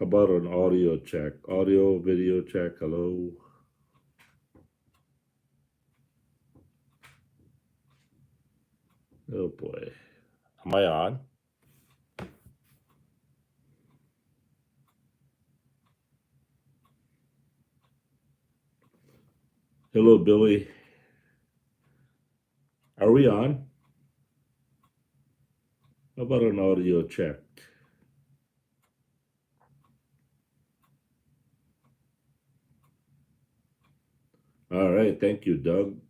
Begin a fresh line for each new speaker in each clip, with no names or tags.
How about an audio check? Audio, video check. Hello. Oh boy. Am I on? Hello, Billy. Are we on? How about an audio check? All right. Thank you, Doug.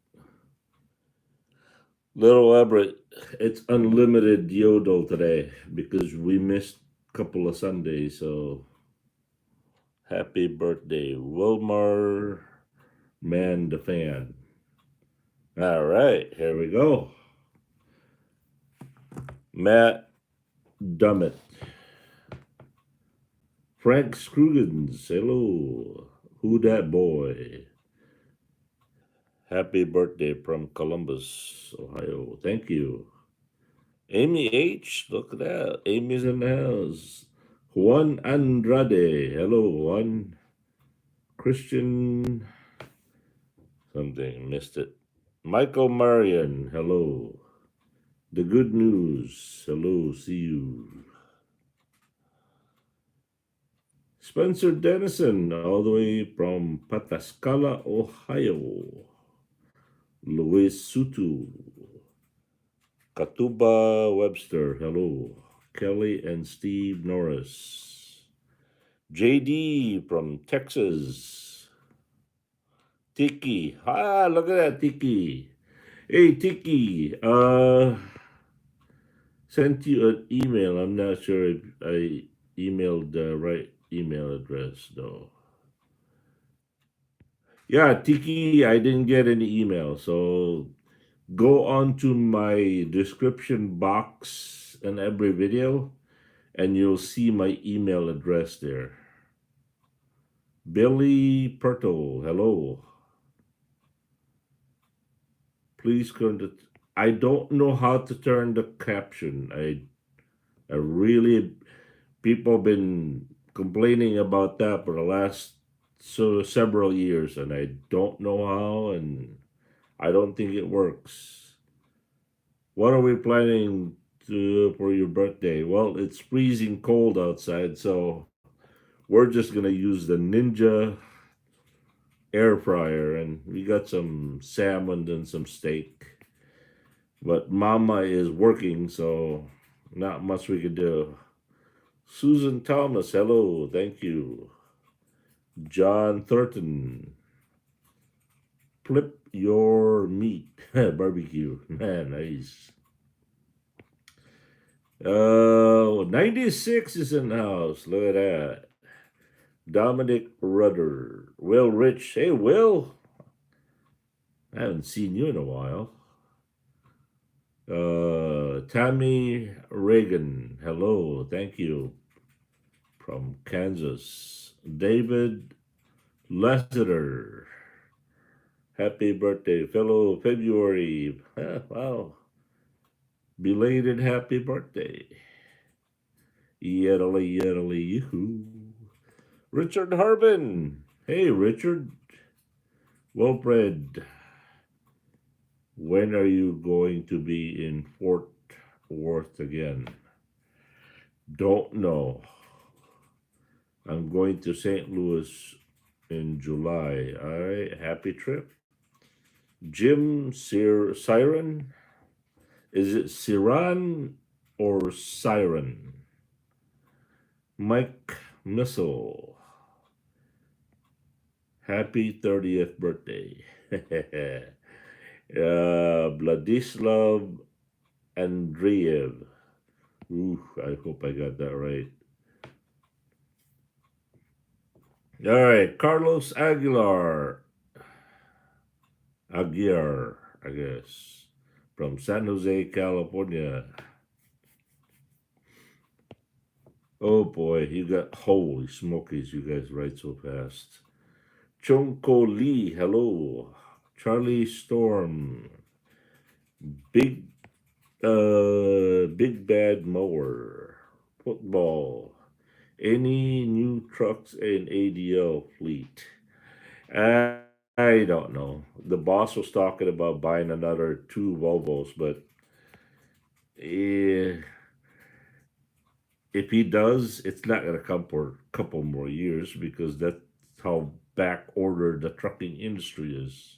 Little Everett, it's unlimited yodel today because we missed a couple of Sundays. So happy birthday, Wilmar Man the Fan. All right, here we go. Matt Dummett. Frank Scruggins. Hello. Who that boy? Happy birthday from Columbus, Ohio. Thank you. Amy H. Look at that. Amy's in the house. Juan Andrade. Hello, Juan. Christian something. Missed it. Michael Marion. Hello. The good news. Hello. See you. Spencer Dennison, all the way from Pataskala, Ohio. Luis Sutu. Katuba Webster, hello. Kelly and Steve Norris. JD from Texas. Tiki. Ah, look at that, Tiki. Hey, Tiki. Sent you an email. I'm not sure if I emailed the right email address, though. Yeah, Tiki, I didn't get any email. So go on to my description box in every video and you'll see my email address there. Billy Perto, hello. Please I don't know how to turn the caption. I really people been complaining about that for the last several years, and I don't know how, and I don't think it works. What are we planning to for your birthday? Well, it's freezing cold outside, so we're just gonna use the Ninja air fryer, and we got some salmon and some steak. But Mama is working, so not much we could do. Susan Thomas, hello, thank you. John Thurton, flip your meat barbecue, man, nice. 96 is in the house. Look at that. Dominic Rudder. Will Rich. Hey, Will. I haven't seen you in a while. Tammy Reagan. Hello. Thank you. From Kansas. David Lessiter. Happy birthday, fellow February. Wow. Belated happy birthday. Yedley, yedley, yoo-hoo. Richard Harbin. Hey, Richard. Well bred. When are you going to be in Fort Worth again? Don't know. I'm going to St. Louis in July. All right, happy trip. Jim Siren. Is it Siran or Siren? Mike Missile. Happy 30th birthday. Vladislav Andreev. Ooh, I hope I got that right. All right, Carlos Aguiar, I guess, from San Jose, California. Oh boy, you got holy smokies! You guys write so fast. Chonko Lee, hello. Charlie Storm, big, big bad mower, football. Any new trucks in ADL fleet? I don't know. The boss was talking about buying another two Volvos, but eh, if he does, it's not going to come for a couple more years because that's how back ordered the trucking industry is.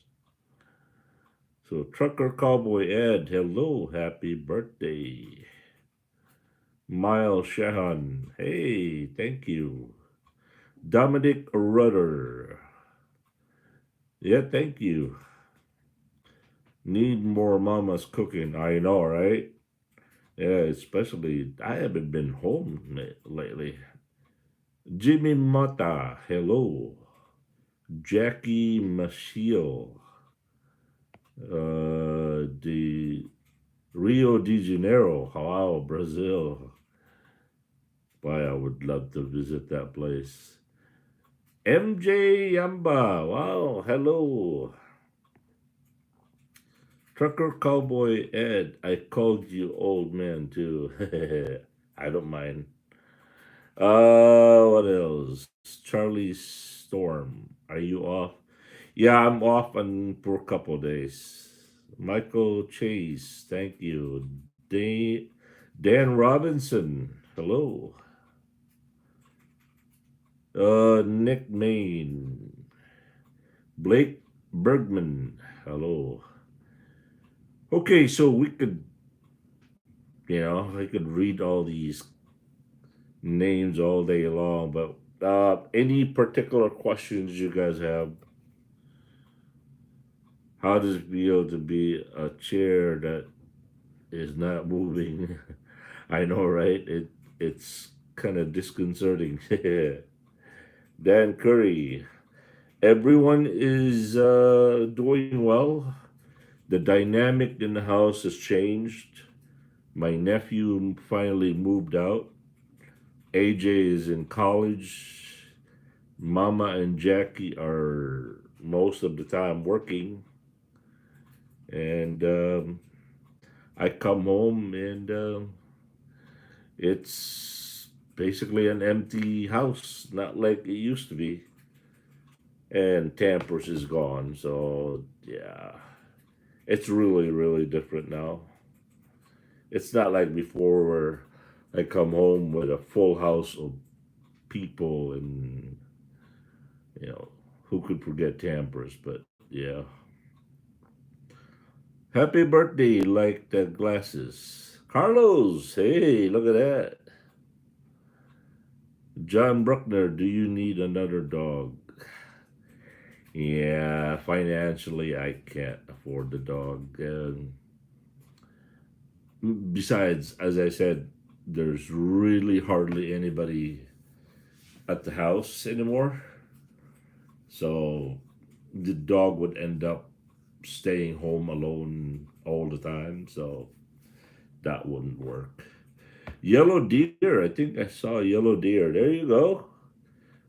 So, Trucker Cowboy Ed, hello, happy birthday. Miles Shahan, hey, thank you. Dominic Rudder, yeah, thank you. Need more mama's cooking, I know, right? Yeah, especially I haven't been home lately. Jimmy Mata, hello. Jackie Machiel, the Rio de Janeiro, wow, Brazil. Boy, I would love to visit that place. MJ Yamba, wow, hello. Trucker Cowboy Ed, I called you old man too. I don't mind. What else? Charlie Storm, are you off? Yeah, I'm off for a couple days. Michael Chase, thank you. Dan Robinson, hello. Nick Main, Blake Bergman, hello. Okay, so we could, I could read all these names all day long, but any particular questions you guys have? How does it feel to be a chair that is not moving? I know, right? It's kind of disconcerting. Dan Curry, everyone is doing well. The dynamic in the house has changed. My nephew finally moved out. AJ is in college. Mama and Jackie are most of the time working, and I come home and it's basically an empty house, not like it used to be. And Tampers is gone, so yeah, it's really, really different now. It's not like before where I come home with a full house of people and, you know, who could forget Tampers? But yeah. Happy birthday, like the glasses. Carlos, hey, look at that. John Bruckner, do you need another dog? Yeah, financially, I can't afford the dog. Besides, as I said, there's really hardly anybody at the house anymore. So the dog would end up staying home alone all the time. So that wouldn't work. Yellow deer. I think I saw a yellow deer. There you go.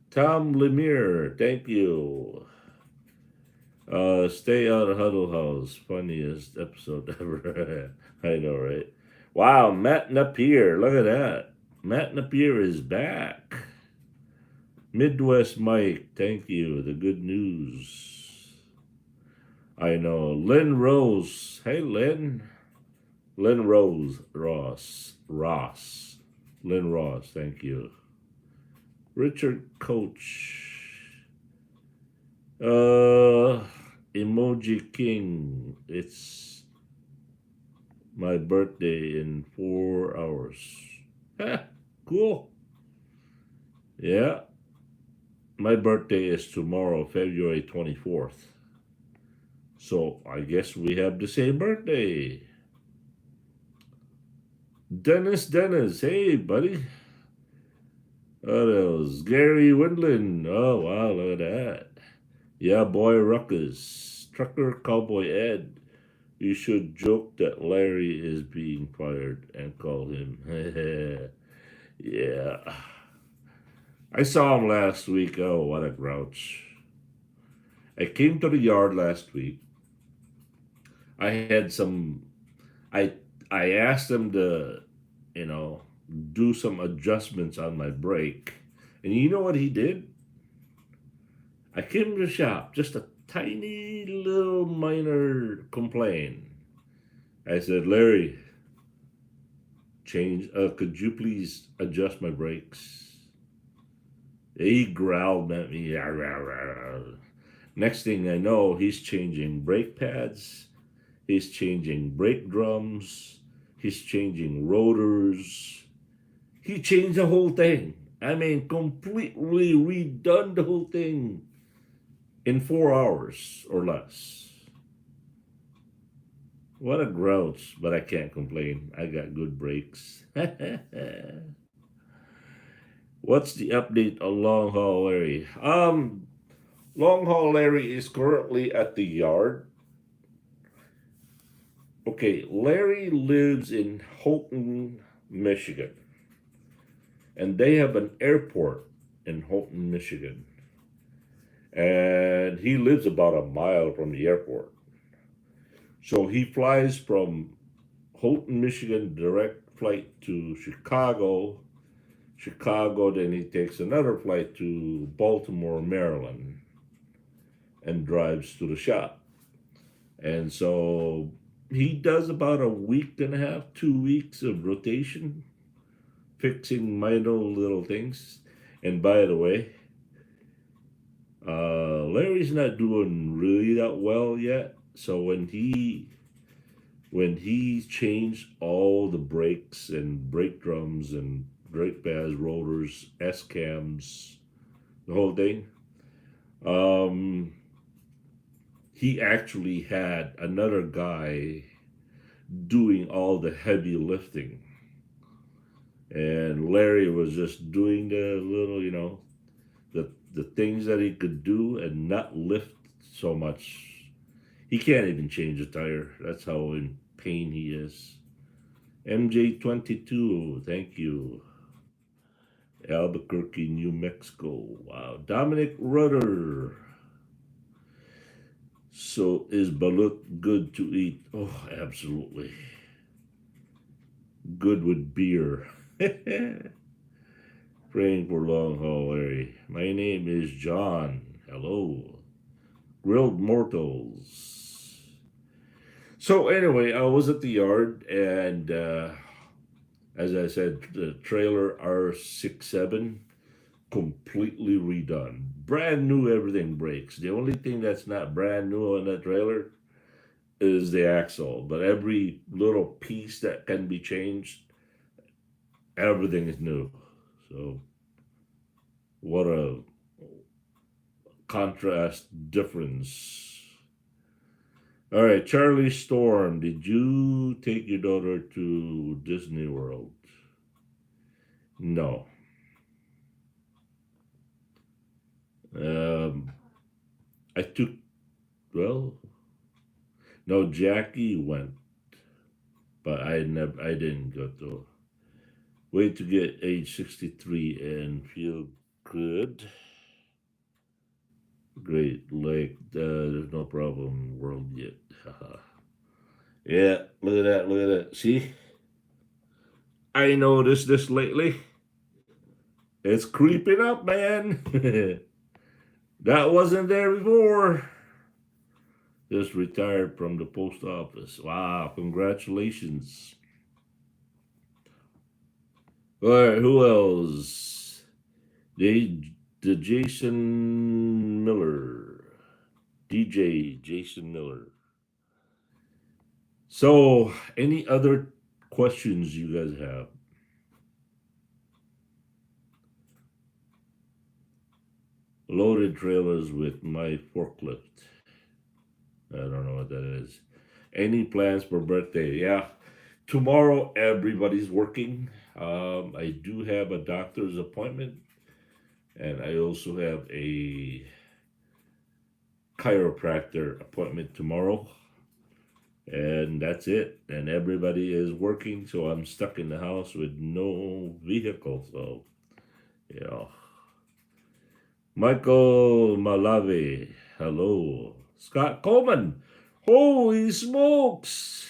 Tom Lemire. Thank you. Stay out of Huddle House. Funniest episode ever. I know, right? Wow, Matt Napier. Look at that. Matt Napier is back. Midwest Mike. Thank you. The good news. I know. Lynn Rose. Hey, Lynn. Lynn Rose. Ross. Lynn Ross. Thank you. Richard Coach. Uh, Emoji King. It's my birthday in 4 hours. Ha, cool. Yeah, my birthday is tomorrow, February 24th. So I guess we have the same birthday. Dennis, hey buddy. What else? Gary Windland. Oh wow, look at that. Yeah, boy, Ruckus. Trucker Cowboy Ed. You should joke that Larry is being fired and call him. Yeah. I saw him last week. Oh, what a grouch. I came to the yard last week. I had some I I asked him to, you know, do some adjustments on my brake. And you know what he did? I came to the shop, just a tiny little minor complaint. I said, Larry, could you please adjust my brakes? He growled at me. "Rah, rah, rah." Next thing I know, he's changing brake pads, he's changing brake drums, he's changing rotors. He changed the whole thing. I mean, completely redone the whole thing in 4 hours or less. What a grouch, but I can't complain. I got good brakes. What's the update on Long Haul Larry? Long Haul Larry is currently at the yard. Okay, Larry lives in Houghton, Michigan, and they have an airport in Houghton, Michigan, and he lives about a mile from the airport. So he flies from Houghton, Michigan, direct flight to Chicago. Chicago, then he takes another flight to Baltimore, Maryland, and drives to the shop. And so he does about a week and a half, 2 weeks of rotation, fixing minor little things. And by the way, Larry's not doing really that well yet. So when he changed all the brakes and brake drums and brake pads, rotors, S cams, the whole thing, um, he actually had another guy doing all the heavy lifting. And Larry was just doing the little, the things that he could do and not lift so much. He can't even change a tire. That's how in pain he is. MJ22, thank you. Albuquerque, New Mexico. Wow. Dominic Rudder. So is balut good to eat? Oh, absolutely. Good with beer. Praying for long haul, Larry. My name is John. Hello. Grilled Mortals. So anyway, I was at the yard, and as I said, the trailer R67 completely redone. Brand new, everything breaks. The only thing that's not brand new on that trailer is the axle, but every little piece that can be changed, everything is new. So what a contrast difference. All right, Charlie Storm, did you take your daughter to Disney World? No. I took, well, no, Jackie went, but I didn't go to. Wait to get age 63 and feel good. Great Lake, there's no problem world yet. Yeah, look at that, look at that. See, I noticed this lately. It's creeping up, man. That wasn't there before. Just retired from the post office. Wow, congratulations. All right, who else? The Jason Miller. DJ Jason Miller. So, any other questions you guys have? Loaded trailers with my forklift. I don't know what that is. Any plans for birthday? Yeah. Tomorrow, everybody's working. I do have a doctor's appointment, and I also have a chiropractor appointment tomorrow. And that's it. And everybody is working, so I'm stuck in the house with no vehicle. So, yeah. Michael Malave, hello. Scott Coleman, holy smokes!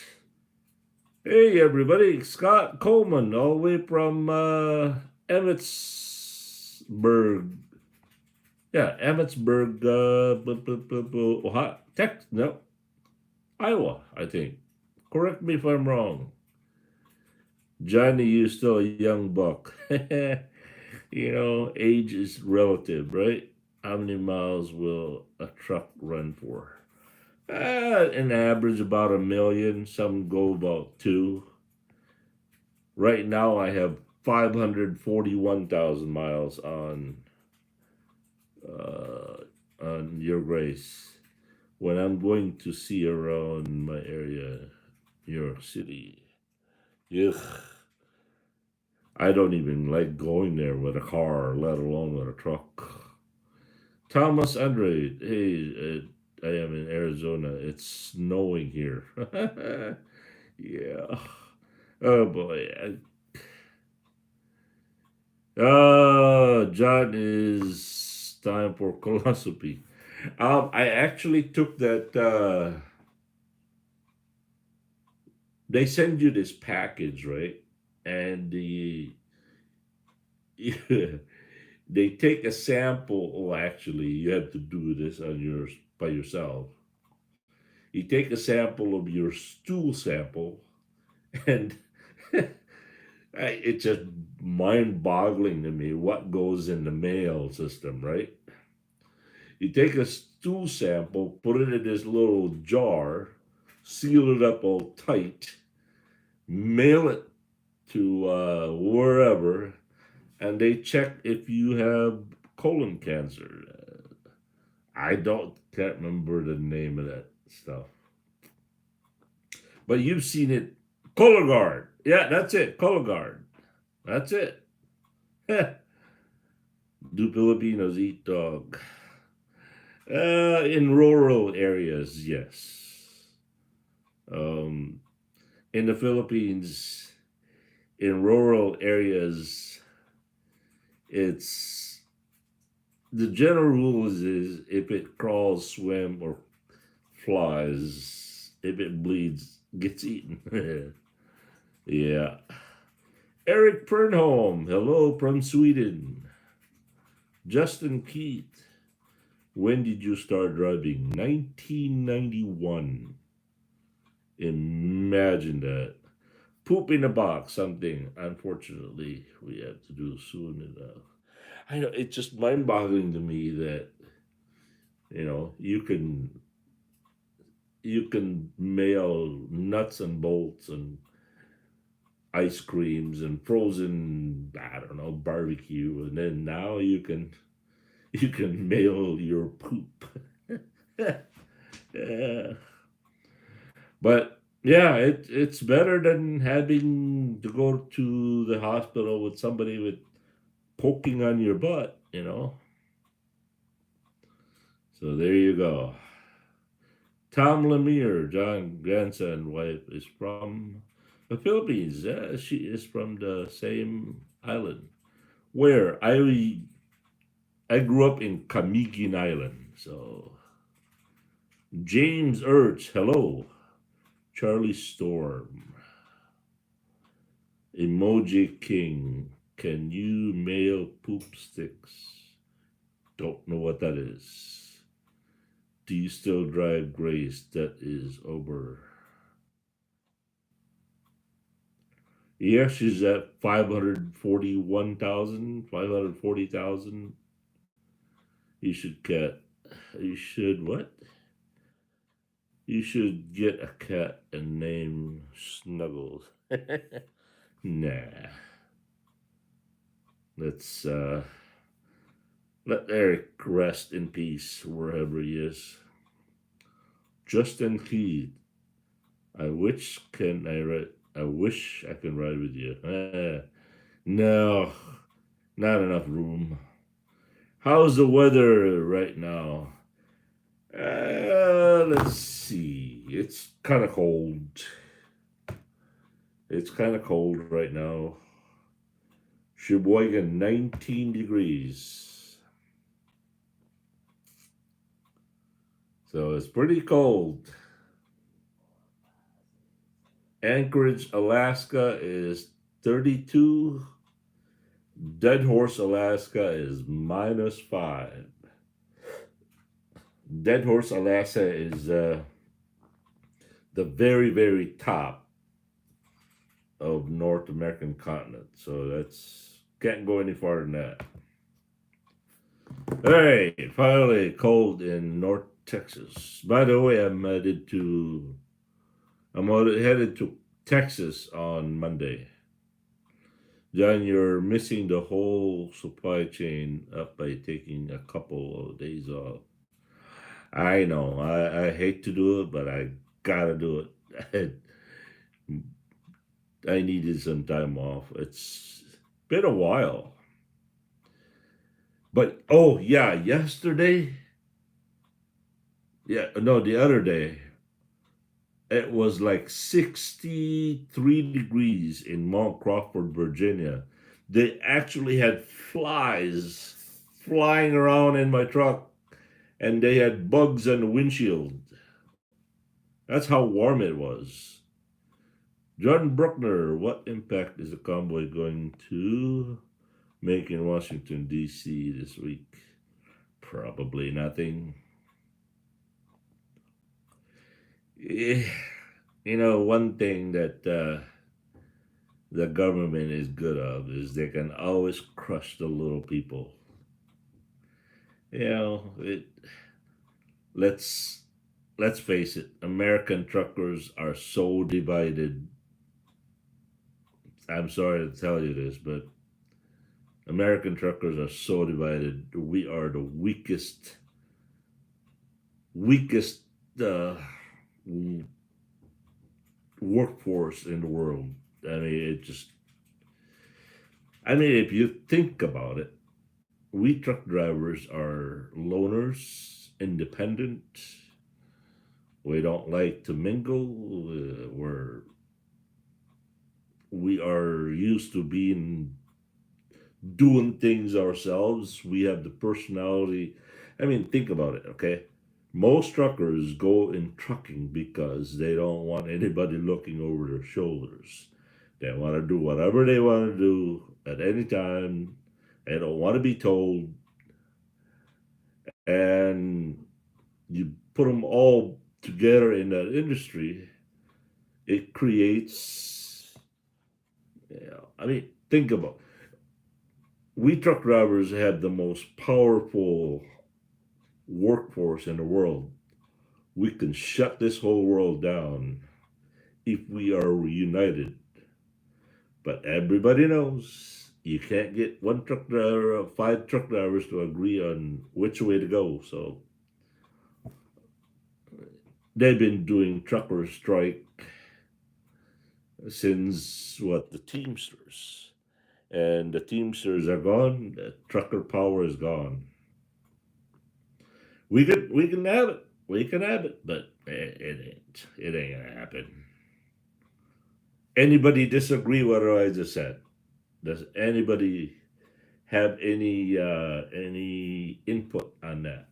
Hey everybody, Scott Coleman, all the way from Emmitsburg. Yeah, Emmitsburg, Ohio, Texas, no, Iowa, I think. Correct me if I'm wrong. Johnny, you still a young buck. Age is relative, right? How many miles will a truck run for? An average about 1 million. Some go about two. Right now, I have 541,000 miles uh, on Your Grace. When I'm going to see around my area, New York City, ugh, I don't even like going there with a car, let alone with a truck. Thomas Andre, hey, I am in Arizona. It's snowing here. Yeah. Oh boy. John is time for colonoscopy. I actually took that. They send you this package, right? And they take a sample. Oh, actually, you have to do this on yours by yourself. You take a sample of your stool sample, and it's just mind-boggling to me what goes in the mail system, right? You take a stool sample, put it in this little jar, seal it up all tight, mail it to wherever, and they check if you have colon cancer. I can't remember the name of that stuff, but you've seen it. Cologuard, yeah, that's it. Cologuard, that's it. Do Filipinos eat dog? In rural areas, yes. Um, in the Philippines, in rural areas, it's the general rules is if it crawls, swim, or flies, if it bleeds, gets eaten. Yeah. Eric Pernholm, hello from Sweden. Justin Keith, when did you start driving? 1991. Imagine that. Poop in a box, something unfortunately we have to do soon enough. I know it's just mind boggling to me that you can mail nuts and bolts and ice creams and frozen, I don't know, barbecue, and then now you can mail your poop. Yeah. But yeah, it's better than having to go to the hospital with somebody with poking on your butt. So there you go. Tom Lemire, John grandson wife, is from the Philippines. She is from the same island where I grew up in Camiguin Island. So James Urch, hello. Charlie Storm, Emoji King, can you mail poop sticks? Don't know what that is. Do you still drive Grace? That is over. Yeah, she's at 541,000, 540,000. You should get, you should what? You should get a cat and name Snuggles. Nah. Let's let Eric rest in peace wherever he is. Justin Keith, I wish I can ride with you. No, not enough room. How's the weather right now? Let's see. It's kind of cold. It's kind of cold right now. Sheboygan, 19 degrees. So it's pretty cold. Anchorage, Alaska is 32. Dead Horse, Alaska is -5. Dead Horse, Alaska is the very, very top of North American continent. So that's can't go any farther than that. All right, finally cold in North Texas. By the way, headed to Texas on Monday. John, you're missing the whole supply chain up by taking a couple of days off. I know. I hate to do it, but I gotta do it. I needed some time off. It's been a while. But oh yeah, yesterday, yeah, no, the other day, it was like 63 degrees in Mount Crawford, Virginia. They actually had flies flying around in my truck, and they had bugs on the windshield. That's how warm it was. Jordan Bruckner, what impact is the convoy going to make in Washington, D.C. this week? Probably nothing. Eh, one thing that the government is good of is they can always crush the little people. You know, let's let's face it. American truckers are so divided. I'm sorry to tell you this, but American truckers are so divided. We are the weakest uh, workforce in the world. I mean, if you think about it, we truck drivers are loners, independent. We don't like to mingle. We are used to doing things ourselves. We have the personality. I mean, think about it, okay? Most truckers go in trucking because they don't want anybody looking over their shoulders. They want to do whatever they want to do at any time. They don't want to be told. And you put them all together in that industry, it creates, think about we truck drivers have the most powerful workforce in the world. We can shut this whole world down if we are united. But everybody knows you can't get one truck driver or five truck drivers to agree on which way to go. So they've been doing trucker strike since the Teamsters. And the Teamsters are gone, the trucker power is gone. We can have it. We can have it, but it ain't gonna happen. Anybody disagree with what I just said? Does anybody have any input on that?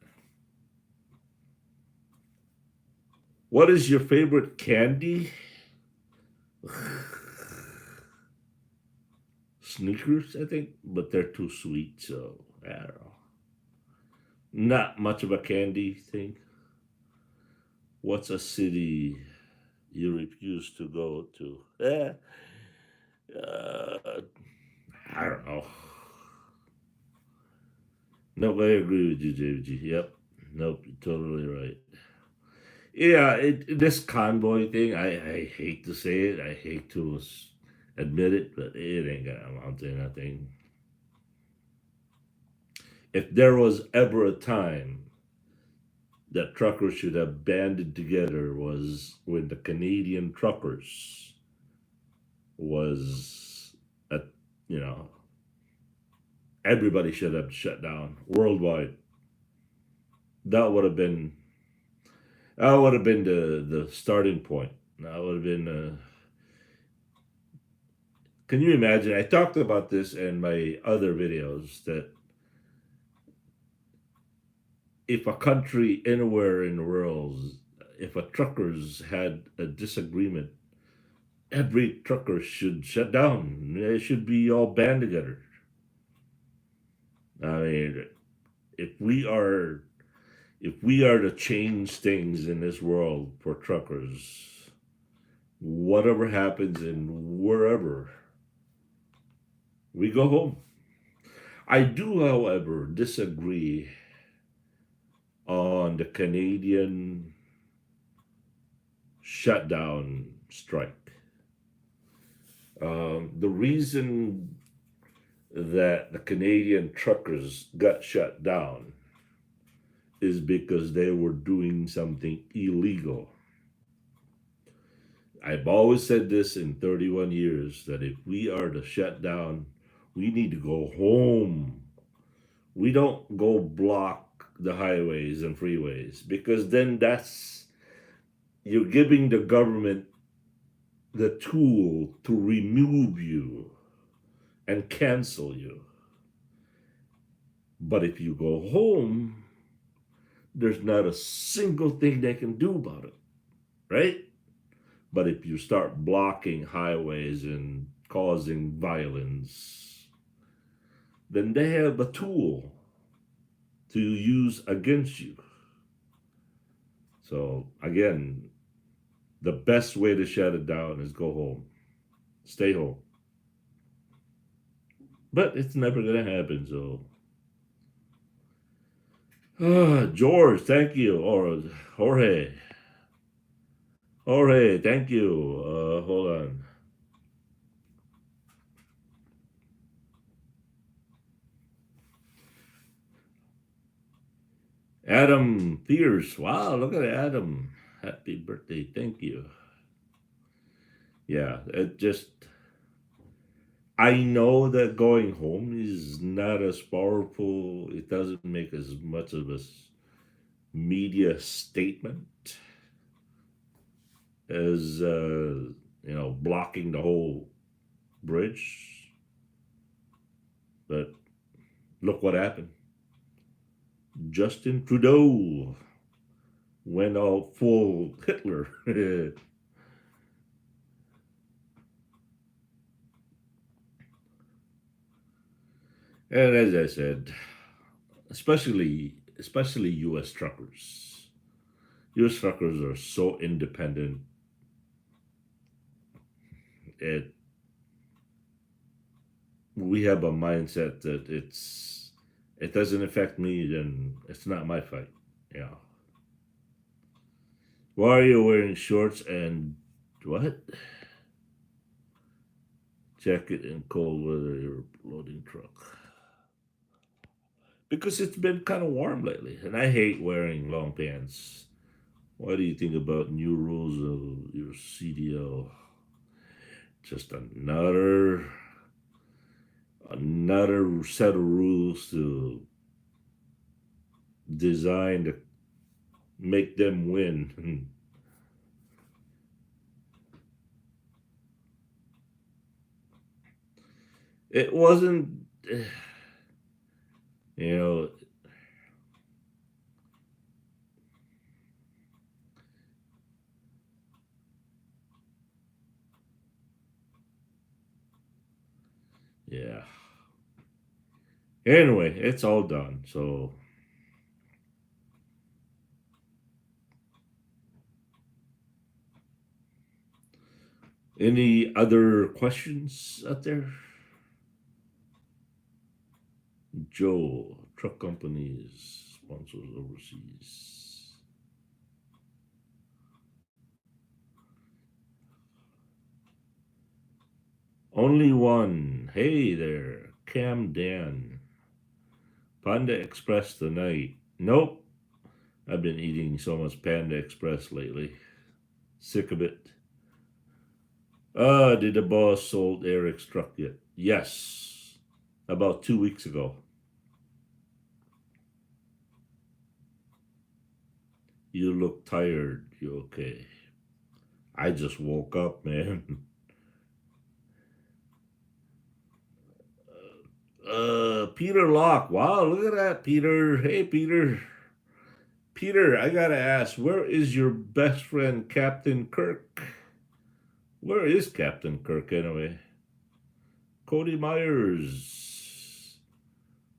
What is your favorite candy? Sneakers, I think, but they're too sweet, so I don't know. Not much of a candy thing. What's a city you refuse to go to? Uh, I don't know. Nope, I agree with you, JG. Yep. Nope, you're totally right. Yeah, this convoy thing, I hate to say it. I hate to admit it, but it ain't gonna amount to nothing. If there was ever a time that truckers should have banded together was when the Canadian truckers was at, you know, everybody should have shut down worldwide. That would have been the starting point. That would have been. Can you imagine? I talked about this in my other videos that if a country anywhere in the world, if a truckers had a disagreement every trucker should shut down. They should be all band together. I mean, if we are if we are to change things in this world for truckers, whatever happens in wherever, we go home. I do, however, disagree on the Canadian shutdown strike. The reason that the Canadian truckers got shut down is because they were doing something illegal. I've always said this in 31 years that if we are to shut down, we need to go home. We don't go block the highways and freeways because then that's you're giving the government the tool to remove you and cancel you. But if you go home, there's not a single thing they can do about it, right? But if you start blocking highways and causing violence, then they have a tool to use against you. So, again, the best way to shut it down is go home, stay home. But it's never going to happen. So, George, thank you. Or Jorge. Jorge, thank you. Hold on. Adam Pierce. Wow, look at Adam. Happy birthday. Thank you. Yeah, it just, I know that going home is not as powerful. It doesn't make as much of a media statement as, blocking the whole bridge. But look what happened. Justin Trudeau went all full Hitler. And as I said, especially U.S. truckers. U.S. truckers are so independent. It We have a mindset that it doesn't affect me, then it's not my fight. Yeah. Why are you wearing shorts and what? Jacket in cold weather, you're loading truck. Because it's been kind of warm lately, and I hate wearing long pants. What do you think about new rules of your CDL? Just another set of rules to design to make them win. It wasn't, you know, yeah. Anyway, it's all done. So, any other questions out there? Joe, truck companies, sponsors overseas. Only one. Hey there, Cam Dan. Panda Express tonight. Nope. I've been eating so much Panda Express lately. Sick of it. Did the boss sold Eric's truck yet? Yes. About 2 weeks ago. You look tired. You okay? I just woke up, man. Peter Locke. Wow, look at that, Peter. Hey, Peter. Peter, I gotta ask, where is your best friend, Captain Kirk? Where is Captain Kirk anyway? Cody Myers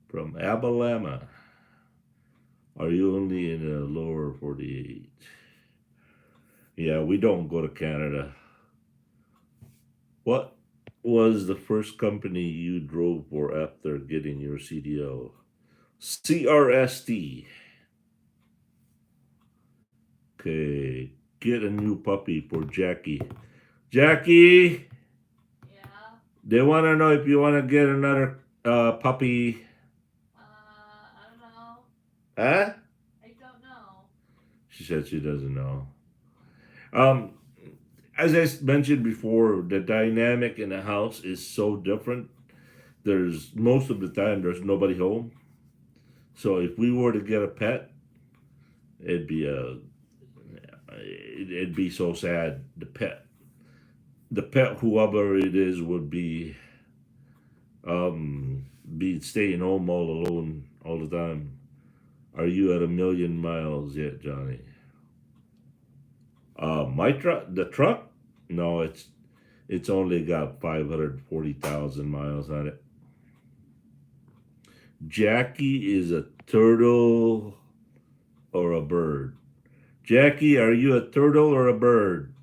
from Alabama. Are you only in the lower 48? Yeah, we don't go to Canada. What was the first company you drove for after getting your CDL? CRST. Okay, get a new puppy for Jackie. Jackie,
Yeah.
they want to know if you want to get another puppy.
I don't know.
Huh?
I don't know.
She said she doesn't know. Um, as I mentioned before, the dynamic in the house is so different. There's most of the time there's nobody home. So if we were to get a pet, it'd be a it'd be so sad. The pet, whoever it is, would be staying home all alone all the time. Are you at 1,000,000 miles yet, Johnny? My truck, the truck? No, it's only got 540,000 miles on it. Jackie is a turtle or a bird? Jackie, are you a turtle or a bird?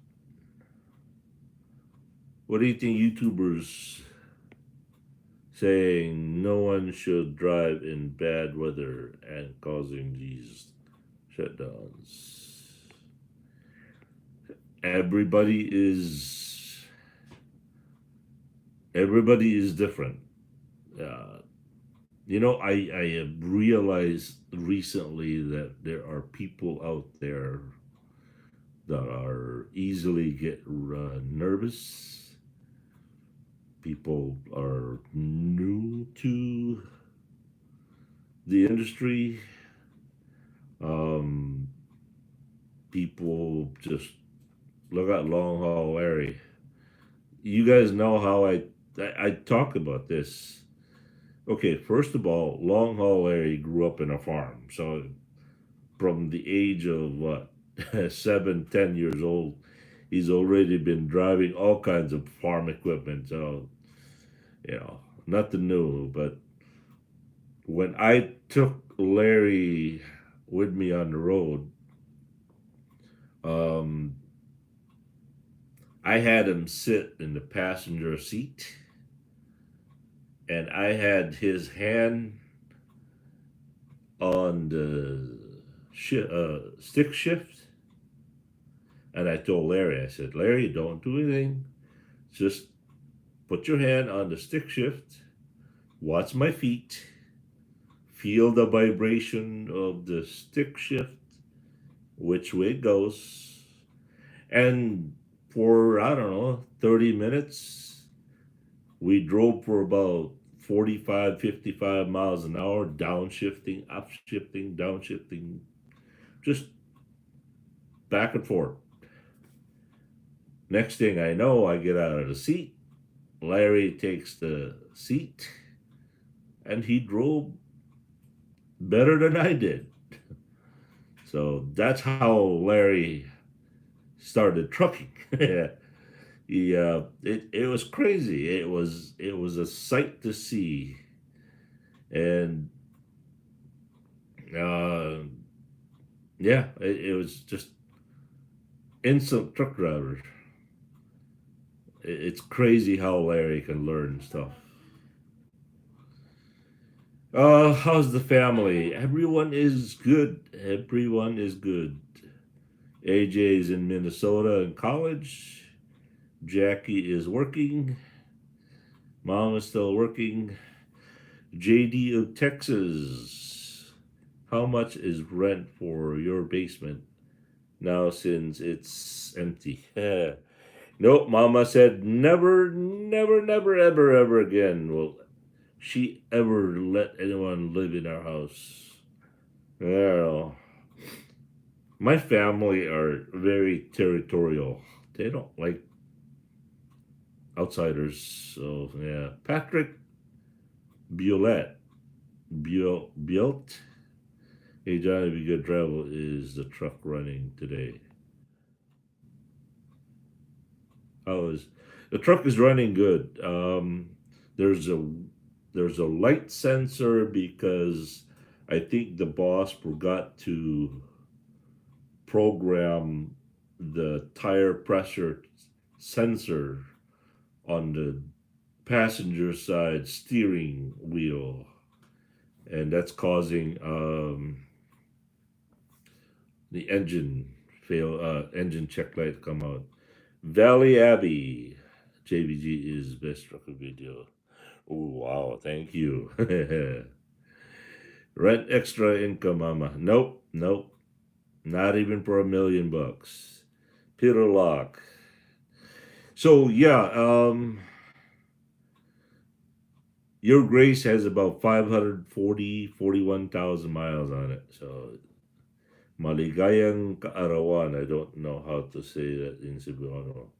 What do you think YouTubers saying no one should drive in bad weather and causing these shutdowns? Everybody is everybody is different. Uh, I have realized recently that there are people out there that are easily get nervous. People are new to the industry. Um, People just look at Long Haul Larry. You guys know how I talk about this. Okay, first of all, Long Haul Larry grew up in a farm, so from the age of what 7, 10 years old, he's already been driving all kinds of farm equipment. So nothing new. But when I took Larry with me on the road, um, I had him sit in the passenger seat, and I had his hand on the stick shift. And I told Larry, I said, Larry, don't do anything. Just put your hand on the stick shift, watch my feet, feel the vibration of the stick shift, which way it goes. And for, I don't know, 30 minutes, we drove for about 45, 55 miles an hour, downshifting, upshifting, downshifting, just back and forth. Next thing I know, I get out of the seat. Larry takes the seat, and he drove better than I did. So that's how Larry started trucking. It was crazy. It was a sight to see, and uh, yeah, it was just instant truck driver. It's crazy how Larry can learn stuff. How's the family? Everyone is good. Everyone is good. AJ is in Minnesota in college. Jackie is working. Mom is still working. JD of Texas. How much is rent for your basement now since it's empty? Nope, Mama said never, never, never, ever, ever again will she ever let anyone live in our house. Well, my family are very territorial. They don't like outsiders. So yeah, Patrick Biolette, Bielt. Hey Johnny, be good travel. Is the truck running today? How is the truck is running good? There's a there's a light sensor because I think the boss forgot to program the tire pressure sensor on the passenger side steering wheel, and that's causing the engine check light come out. Valley Abbey, JVG is best trucker video. Oh wow, thank you. Rent extra income, mama. Nope, nope, not even for $1 million. Peter Lock. So yeah, your Grace has about 41,000 miles on it. So maligayang kaarawan. I don't know how to say that in Cebuano.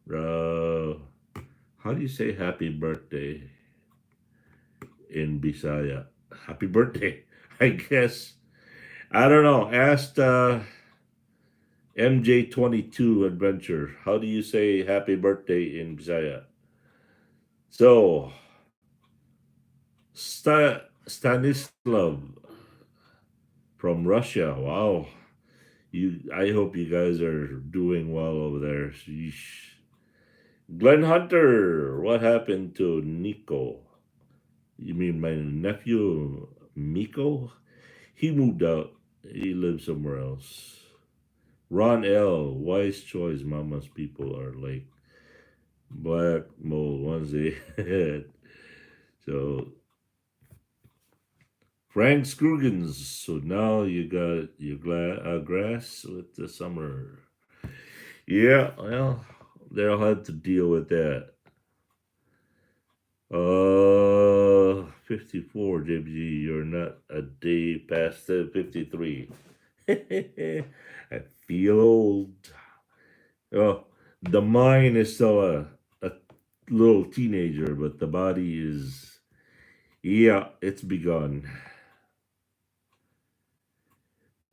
Uh, how do you say happy birthday in Bisaya? Happy birthday, I guess. I don't know. Asked MJ22 Adventure. How do you say happy birthday in Bisaya? So, Stanislav from Russia. Wow. I hope you guys are doing well over there. Sheesh. Glenn Hunter, what happened to Nico? You mean my nephew Miko? He moved out. He lives somewhere else. Ron L. Wise choice. Mama's people are like black mold onesie. So Frank Scroogans. So now you got your grass with the summer. Yeah, well, they'll have to deal with that. 54, JBG. You're not a day past the 53. I feel old. Oh, the mind is still a little teenager, but the body is, yeah, it's begun.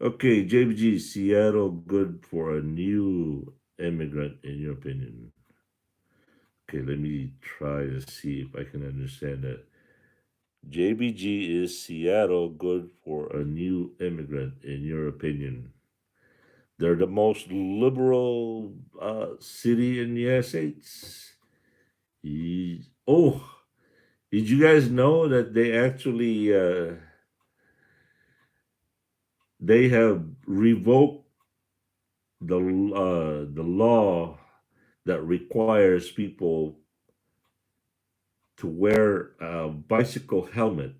Okay, JBG, Seattle good for a new immigrant, in your opinion? Okay, let me try to see if I can understand that. JBG, is Seattle good for a new immigrant, in your opinion? They're the most liberal city in the United States. Oh, did you guys know that they actually they have revoked the law that requires people to wear a bicycle helmet?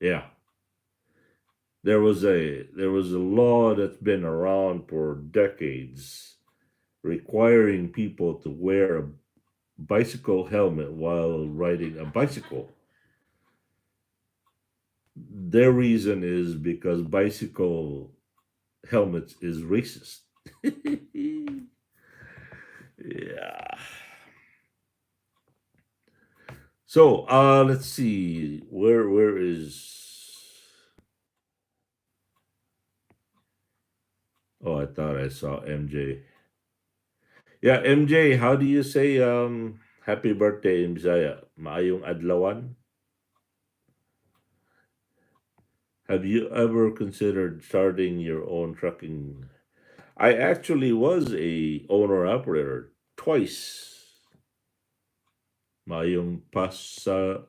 Yeah, there was a law that's been around for decades requiring people to wear a bicycle helmet while riding a bicycle. Their reason is because bicycle helmets is racist. Yeah. So let's see. Where is oh I thought I saw MJ. Yeah, MJ, how do you say happy birthday in Bisaya? Maayong adlawan? Have you ever considered starting your own trucking? I actually was a owner operator twice. Mayong pagsaulog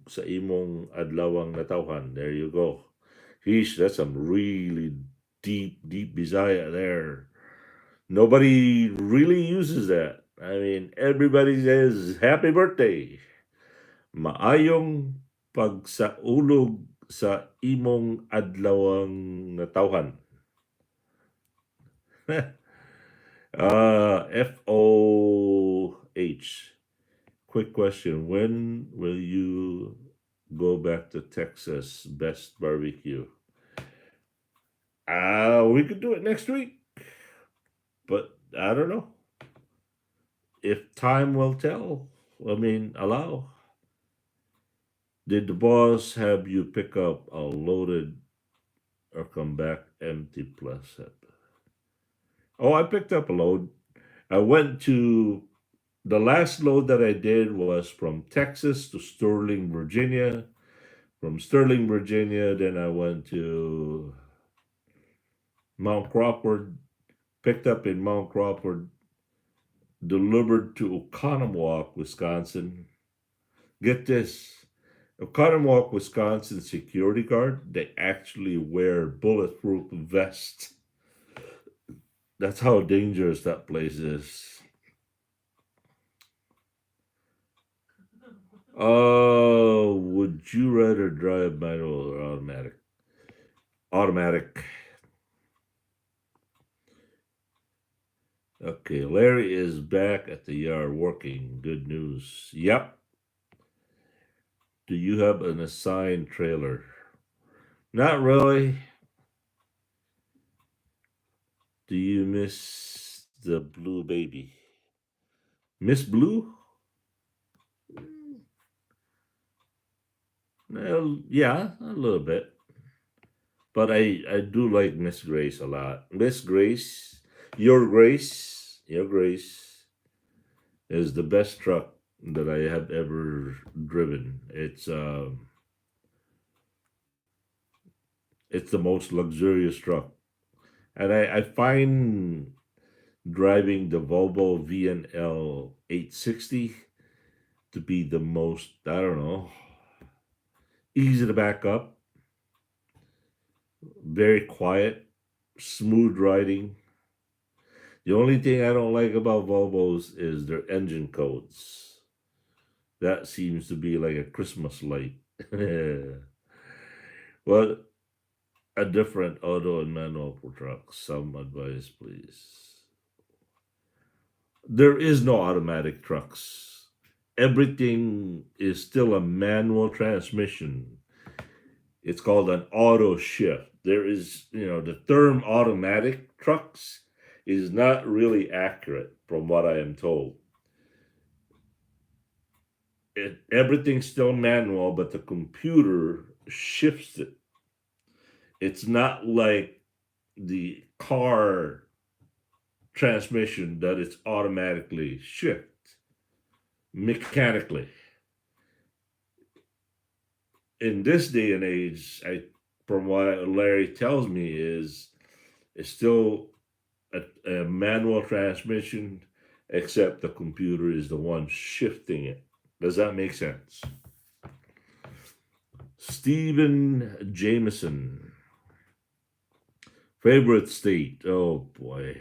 sa imong adlawang natawhan. There you go. Sheesh, that's some really deep, deep Bisaya there. Nobody really uses that. I mean, everybody says happy birthday. Maayong pagsaulog sa imong adlawang natawhan. FOH. Quick question. When will you go back to Texas? Best barbecue. We could do it next week, but I don't know. If time will tell, I mean, allow. Did the boss have you pick up a loaded or come back empty plus it. Oh, I picked up a load. I went to the last load that I did was from Texas to Sterling, Virginia. From Sterling, Virginia, then I went to Mount Crawford, picked up in Mount Crawford, delivered to Oconomowoc, Wisconsin. Get this. Oconomowoc, Wisconsin security guard, they actually wear bulletproof vests. That's how dangerous that place is. Would you rather drive manual or automatic? Automatic. Okay, Larry is back at the yard working. Good news. Yep. Do you have an assigned trailer? Not really. Do you miss the blue baby? Miss Blue? Well, yeah, a little bit. But I do like Miss Grace a lot. Miss Grace, your Grace is the best truck that I have ever driven. It's the most luxurious truck, and I find driving the Volvo VNL 860 to be the most, I don't know, easy to back up, very quiet, smooth riding. The only thing I don't like about Volvos is their engine codes. That seems to be like a Christmas light. Well, a different auto and manual for trucks. Some advice, please. There is no automatic trucks. Everything is still a manual transmission. It's called an auto shift. There is, the term automatic trucks is not really accurate from what I am told. Everything's still manual, but the computer shifts it. It's not like the car transmission that it's automatically shift mechanically. In this day and age, from what Larry tells me, is it's still a manual transmission, except the computer is the one shifting it. Does that make sense? Stephen Jameson. Favorite state? Oh boy.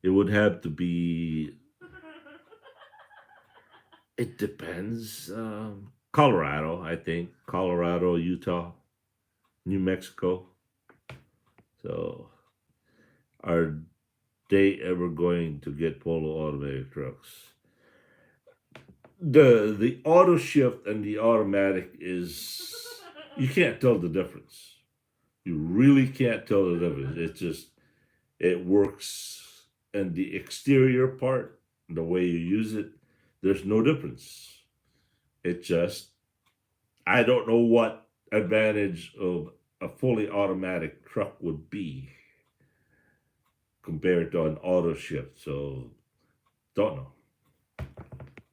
It would have to be. It depends. Colorado, I think. Colorado, Utah, New Mexico. So, are they ever going to get Polo automatic trucks? The auto shift and the automatic is, you can't tell the difference. You really can't tell the difference. It works, and the exterior part, the way you use it, there's no difference. It just, I don't know what advantage of a fully automatic truck would be compared to an auto shift. So don't know.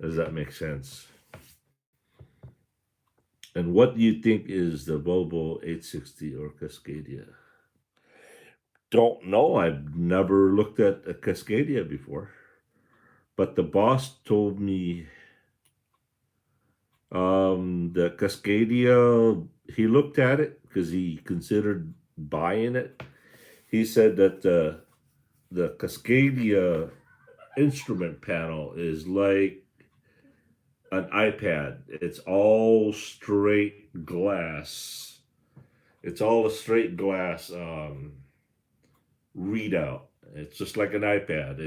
Does that make sense? And what do you think is the Volvo 860 or Cascadia? Don't know. I've never looked at a Cascadia before. But the boss told me the Cascadia, he looked at it because he considered buying it. He said that the Cascadia instrument panel is like an iPad. It's all straight glass. It's all a straight glass readout. It's just like an iPad.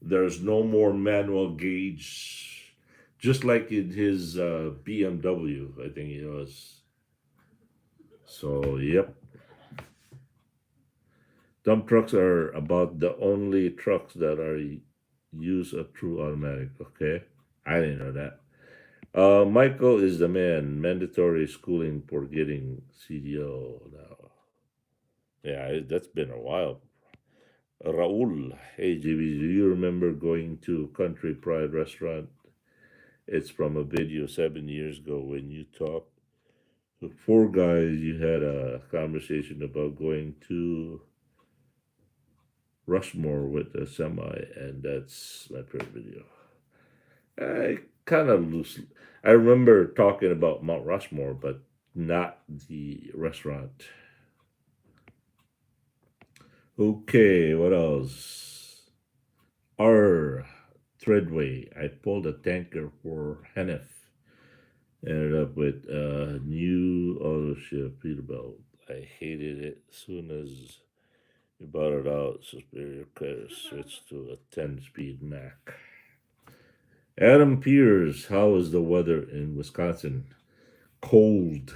There's no more manual gauge, just like in his BMW. I think it was. So yep, dump trucks are about the only trucks that are use a true automatic. Okay, I didn't know that. Michael is the man. Mandatory schooling for getting CDO now. Yeah, that's been a while. Raul, hey JB, do you remember going to Country Pride restaurant? It's from a video 7 years ago when you talked to four guys. You had a conversation about going to Rushmore with a semi, and that's my favorite video. I kind of loosely, I remember talking about Mount Rushmore, but not the restaurant. Okay, what else? R. Threadway. I pulled a tanker for Hennef. Ended up with a new auto ship Peterbilt. I hated it as soon as we bought it out. Superior credit switched to a 10-speed Mac. Adam Pierce, how is the weather in Wisconsin? Cold,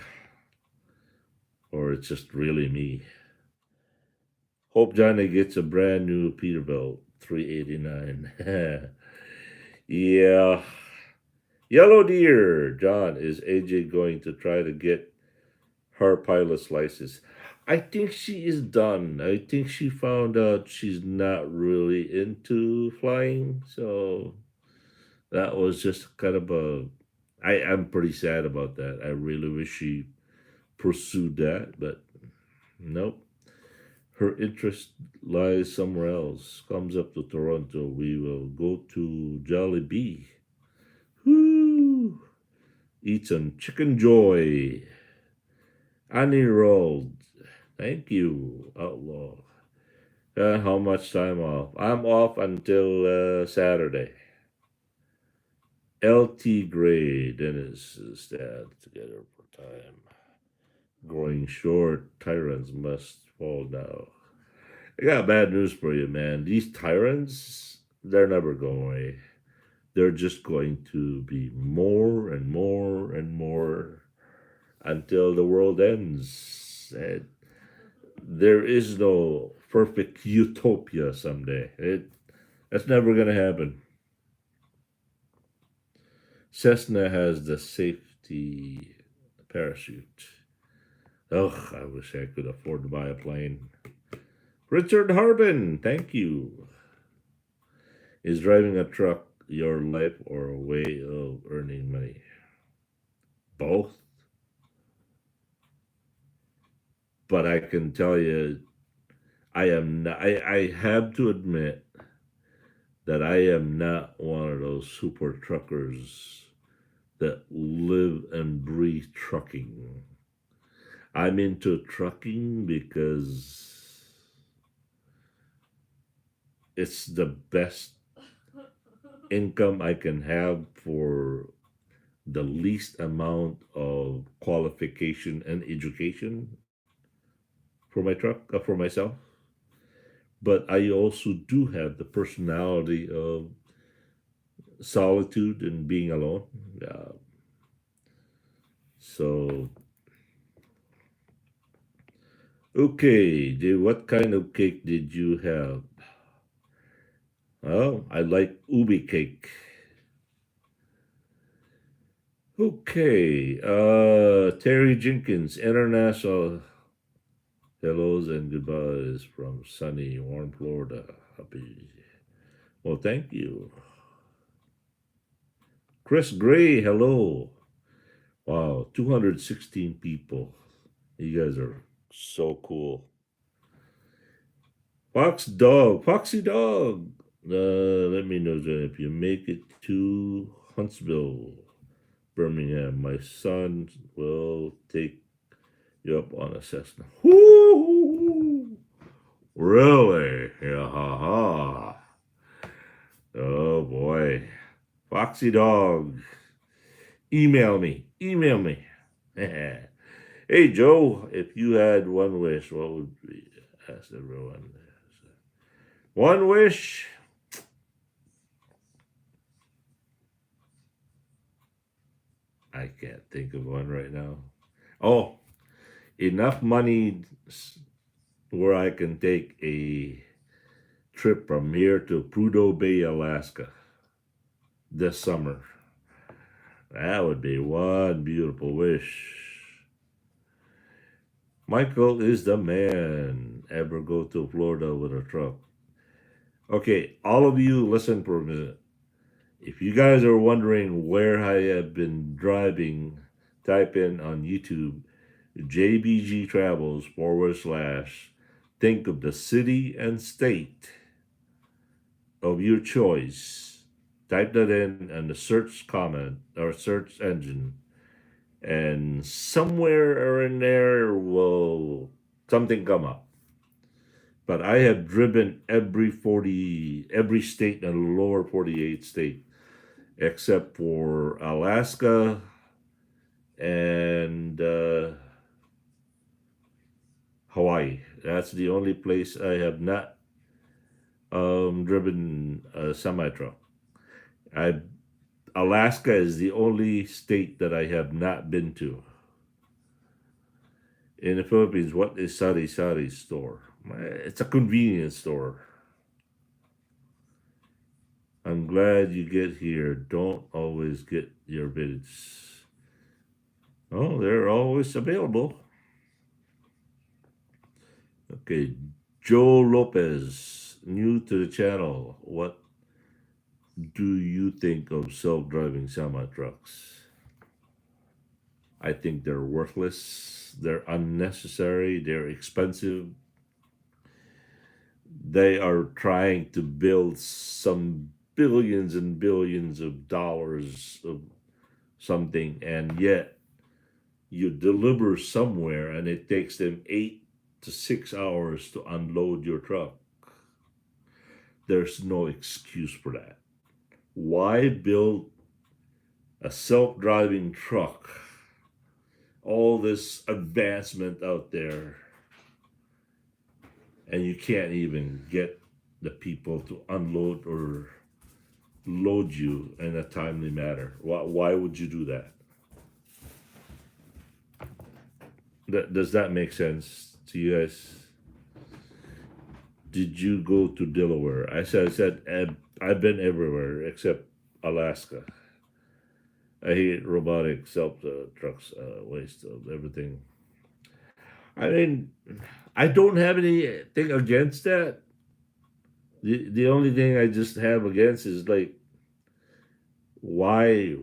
or it's just really me. Hope Johnny gets a brand new Peterbilt, 389. Yeah. Yellow Deer, John, is AJ going to try to get her pilot's license? I think she is done. I think she found out she's not really into flying, so that was just kind of a. I'm pretty sad about that. I really wish she pursued that, but nope. Her interest lies somewhere else. Comes up to Toronto, we will go to Jollibee. Whoo! Eat some chicken joy. Annie rolled. Thank you, outlaw. How much time off? I'm off until Saturday. LT Gray, Dennis is dad together for time. Growing short, tyrants must fall now. I got bad news for you, man. These tyrants, they're never going away. They're just going to be more and more and more until the world ends. And there is no perfect utopia someday. That's never going to happen. Cessna has the safety parachute. Ugh, I wish I could afford to buy a plane. Richard Harbin, thank you. Is driving a truck your life or a way of earning money? Both. But I can tell you, I am not, I have to admit that I am not one of those super truckers that live and breathe trucking. I'm into trucking because it's the best income I can have for the least amount of qualification and education for my truck, for myself. But I also do have the personality of solitude and being alone. So, okay, what kind of cake did you have? Oh, I like ubi cake. Okay, Terry Jenkins, international hellos and goodbyes from sunny, warm Florida. Happy. Well, thank you. Chris Gray, hello. Wow, 216 people. You guys are so cool. Foxy Dog. Let me know Jen, if you make it to Huntsville, Birmingham. My son will take you up on a Cessna. Woo! Really? Yeah, ha ha. Oh boy. Foxy Dog. Email me. Email me. Hey Joe, if you had one wish, what would be? Ask everyone. One wish. I can't think of one right now. Oh, enough money where I can take a trip from here to Prudhoe Bay, Alaska this summer. That would be one beautiful wish. Michael is the man. Ever go to Florida with a truck? Okay, all of you, listen for a minute. If you guys are wondering where I have been driving, type in on YouTube JBG Travels / think of the city and state of your choice. Type that in the search comment or search engine, and somewhere in there will something come up. But I have driven every state in the lower 48 state except for Alaska and Hawaii. That's the only place I have not driven a semi truck. I Alaska is the only state that I have not been to. In the Philippines, what is Sari Sari store? It's a convenience store. I'm glad you get here. Don't always get your bids. Oh, they're always available. Okay, Joe Lopez, new to the channel. What do you think of self-driving semi trucks? I think they're worthless. They're unnecessary. They're expensive. They are trying to build some billions and billions of dollars of something, and yet you deliver somewhere and it takes them 8 to 6 hours to unload your truck. There's no excuse for that. Why build a self-driving truck? All this advancement out there, and you can't even get the people to unload or load you in a timely manner. Why would you do that? Does that make sense to you guys? Did you go to Delaware? I said I've been everywhere except Alaska. I hate robotic self trucks, waste of everything. I mean, I don't have anything against that. The only thing I just have against is like why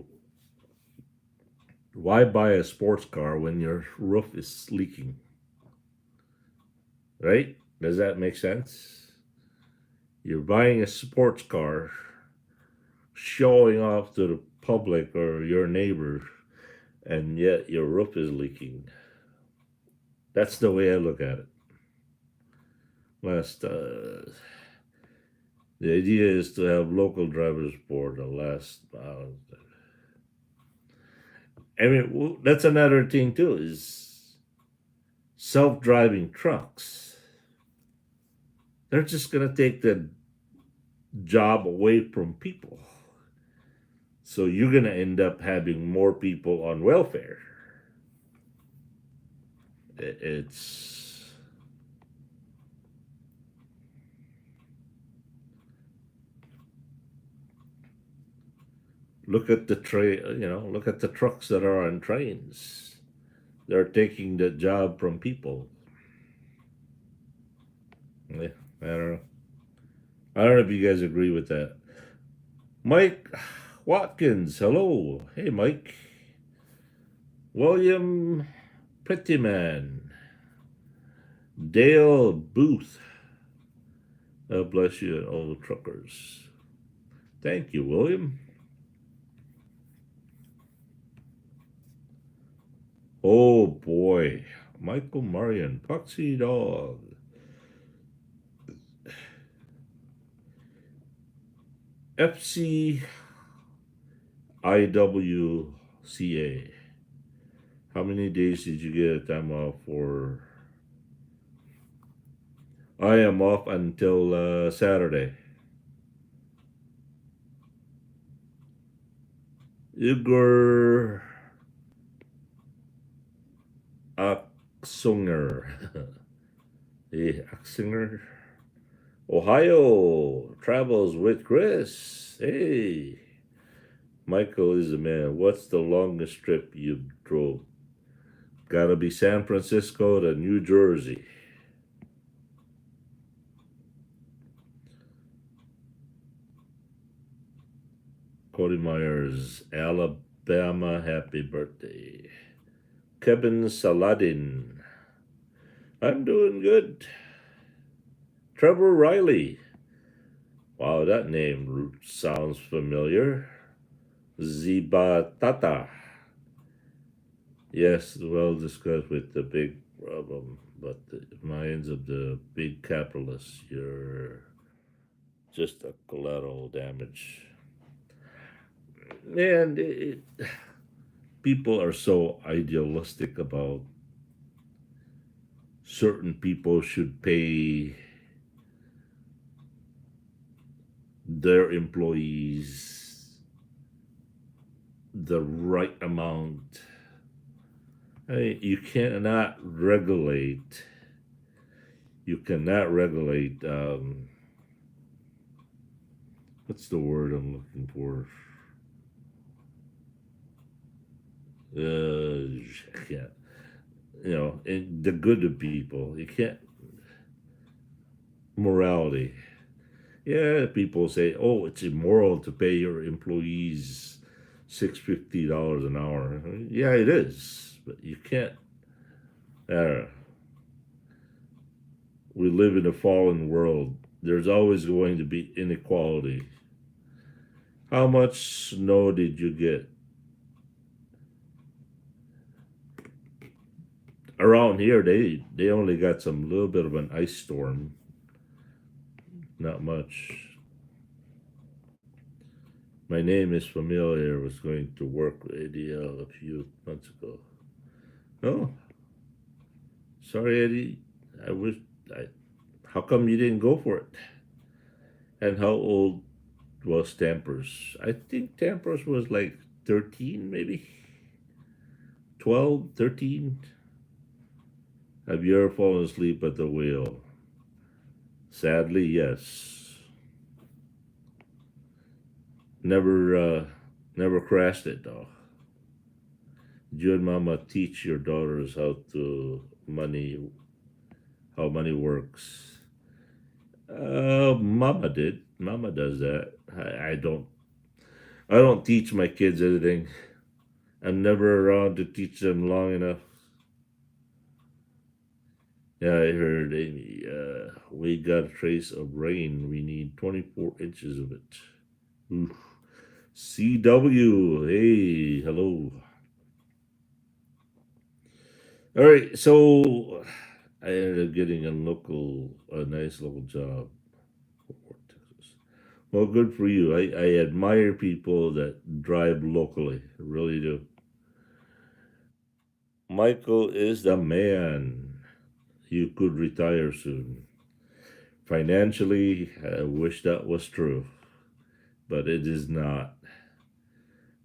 buy a sports car when your roof is leaking? Right? Does that make sense? You're buying a sports car, showing off to the public or your neighbors, and yet your roof is leaking. That's the way I look at it. The idea is to have local drivers for the last. I mean, that's another thing too. Is self-driving trucks. They're just gonna take the job away from people. So you're gonna end up having more people on welfare. It's look at the look at the trucks that are on trains. They're taking the job from people. Yeah, I don't know. I don't know if you guys agree with that. Mike Watkins, hello. Hey, Mike. William Prettyman. Dale Booth. God bless you and all the truckers. Thank you, William. Oh boy. Michael Marion, Foxy Dog. FCIWCA. How many days did you get a time off for? I am off until Saturday. Igor Axunger. Hey, Axinger. Ohio travels with Chris. Hey. Michael is a man. What's the longest trip you've drove? Gotta be San Francisco to New Jersey. Cody Myers, Alabama, happy birthday. Kevin Saladin, I'm doing good. Trevor Riley, wow, that name sounds familiar. Ziba Tata, yes, well discussed with the big problem, but the minds of the big capitalists, you're just a collateral damage. Man, people are so idealistic about certain people should pay their employees the right amount. I mean, you cannot regulate, what's the word I'm looking for? Yeah, the good of people. You can't, morality. Yeah, people say, "Oh, it's immoral to pay your employees $650 an hour." Yeah, it is, but you can't. Uh, we live in a fallen world. There's always going to be inequality. How much snow did you get? Around here, they only got some little bit of an ice storm. Not much. My name is familiar. Was going to work with ADL a few months ago. Oh, sorry, Eddie. I wish. I. How come you didn't go for it? And how old was Tampers? I think Tampers was like 13, maybe 12, 13. Have you ever fallen asleep at the wheel? Sadly, yes. Never crashed it though. Did you and Mama teach your daughters how money works? Mama did. Mama does that. I don't teach my kids anything. I'm never around to teach them long enough. Yeah, I heard Amy. We got a trace of rain. We need 24 inches of it. Oof. CW. Hey, hello. All right, so I ended up getting a nice local job for Texas. Well, good for you. I admire people that drive locally. I really do. Michael is the man. You could retire soon. Financially, I wish that was true, but it is not.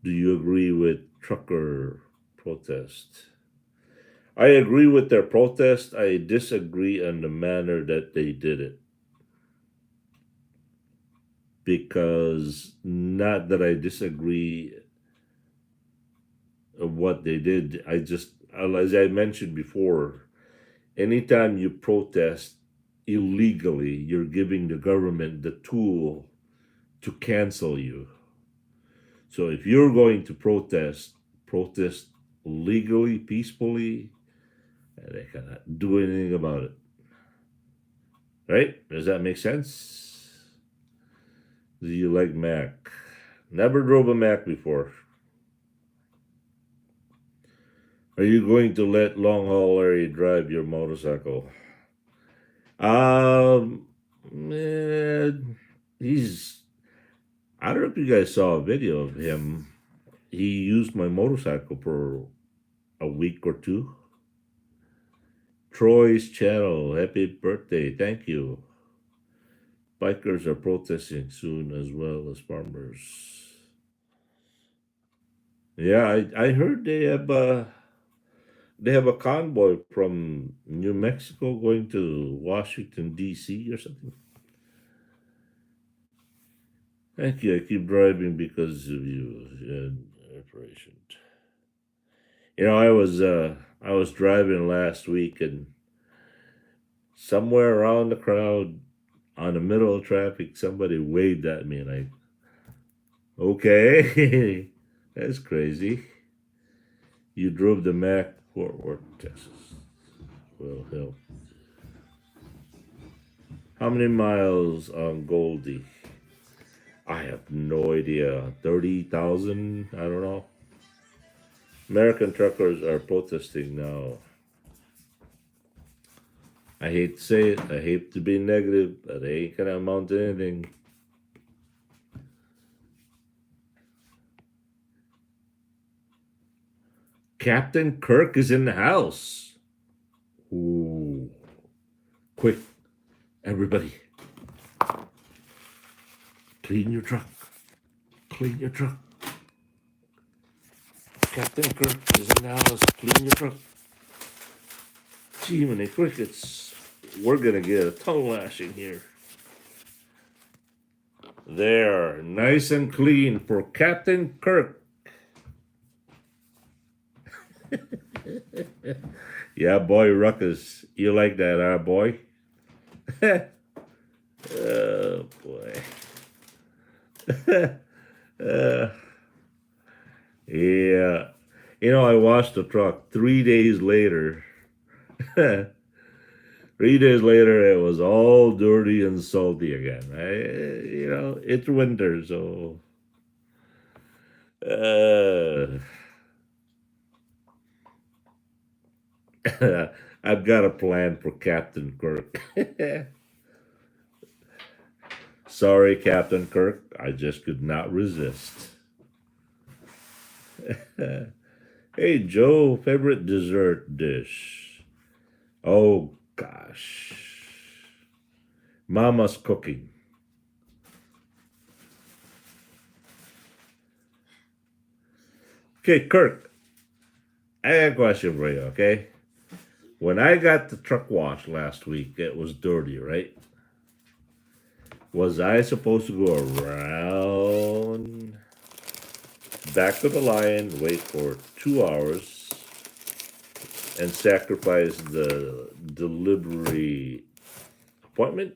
Do you agree with trucker protest? I agree with their protest. I disagree on the manner that they did it. Because not that I disagree of what they did. I just, as I mentioned before, anytime you protest illegally, you're giving the government the tool to cancel you. So if you're going to protest legally, peacefully, and they cannot do anything about it. Right? Does that make sense? Do you like Mac? Never drove a Mac before. Are you going to let Long Haul Larry drive your motorcycle? Um, man, he's. I don't know if you guys saw a video of him. He used my motorcycle for a week or two. Troy's channel, happy birthday, thank you. Bikers are protesting soon as well as farmers. Yeah, I heard they have a convoy from New Mexico going to Washington D.C. or something. Thank you. I keep driving because of you. Operation. I was driving last week and somewhere around the crowd on the middle of traffic, somebody waved at me like, okay, that's crazy. You drove the Mac Fort Worth, Texas. Well, hell. How many miles on Goldie? I have no idea. 30,000? I don't know. American truckers are protesting now. I hate to say it. I hate to be negative, but they ain't gonna amount to anything. Captain Kirk is in the house. Ooh. Quick, everybody. Clean your truck. Clean your truck. Captain Kirk is in the house. Clean your truck. Gee, many crickets. We're gonna get a tongue lashing here. There, nice and clean for Captain Kirk. Yeah, boy, Ruckus. You like that, huh, boy? Oh, boy. uh, yeah. I washed the truck 3 days later. 3 days later, it was all dirty and salty again. It's winter, so. Uh, I've got a plan for Captain Kirk. Sorry, Captain Kirk. I just could not resist. Hey, Joe, favorite dessert dish? Oh, gosh. Mama's cooking. Okay, Kirk, I got a question for you, okay? When I got the truck washed last week, it was dirty, right? Was I supposed to go around back of the line, wait for 2 hours, and sacrifice the delivery appointment?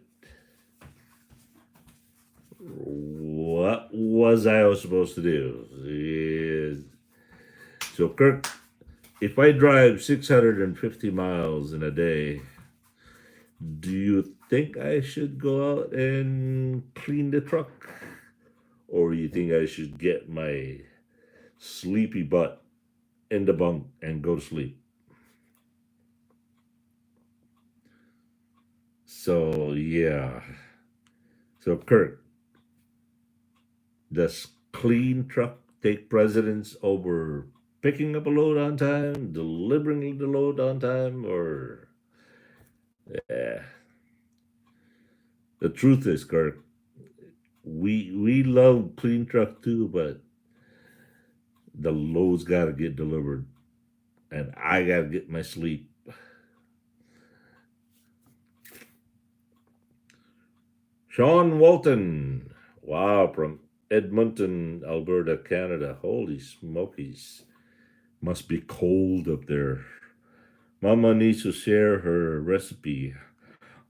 What was I supposed to do? So, Kirk, if I drive 650 miles in a day, do you think I should go out and clean the truck? Or you think I should get my sleepy butt in the bunk and go to sleep? So, yeah. So, Kirk, does clean truck take precedence over picking up a load on time, delivering the load on time, or yeah? The truth is, Kirk, we love clean truck too, but the load's got to get delivered, and I got to get my sleep. Sean Walton, wow, from Edmonton, Alberta, Canada. Holy smokies, must be cold up there. Mama needs to share her recipe.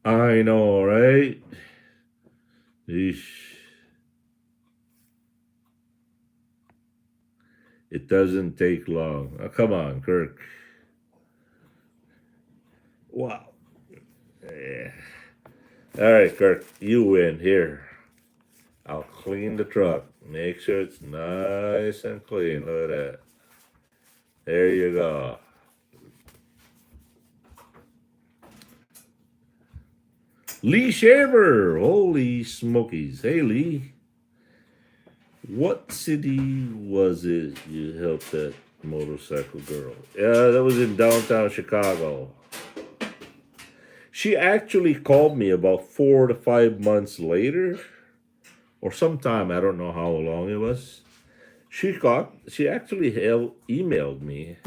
I know, right? Eesh. It doesn't take long. Oh, come on, Kirk. Wow. Yeah. All right, Kirk, you win here. I'll clean the truck. Make sure it's nice and clean. Look at that. There you go. Lee Shaver. Holy smokies. Hey, Lee. What city was it you helped that motorcycle girl? Yeah, that was in downtown Chicago. She actually called me about 4 to 5 months later, or sometime, I don't know how long it was. She actually emailed me,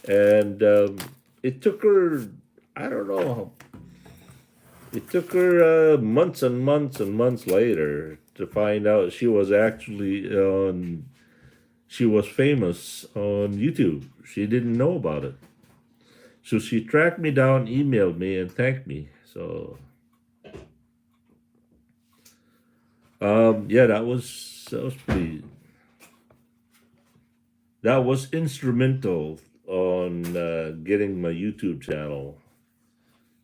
and it took her, I don't know, it took her months and months and months later to find out she was actually on. She was famous on YouTube. She didn't know about it. So she tracked me down, emailed me, and thanked me. So yeah, that was pretty. That was instrumental on getting my YouTube channel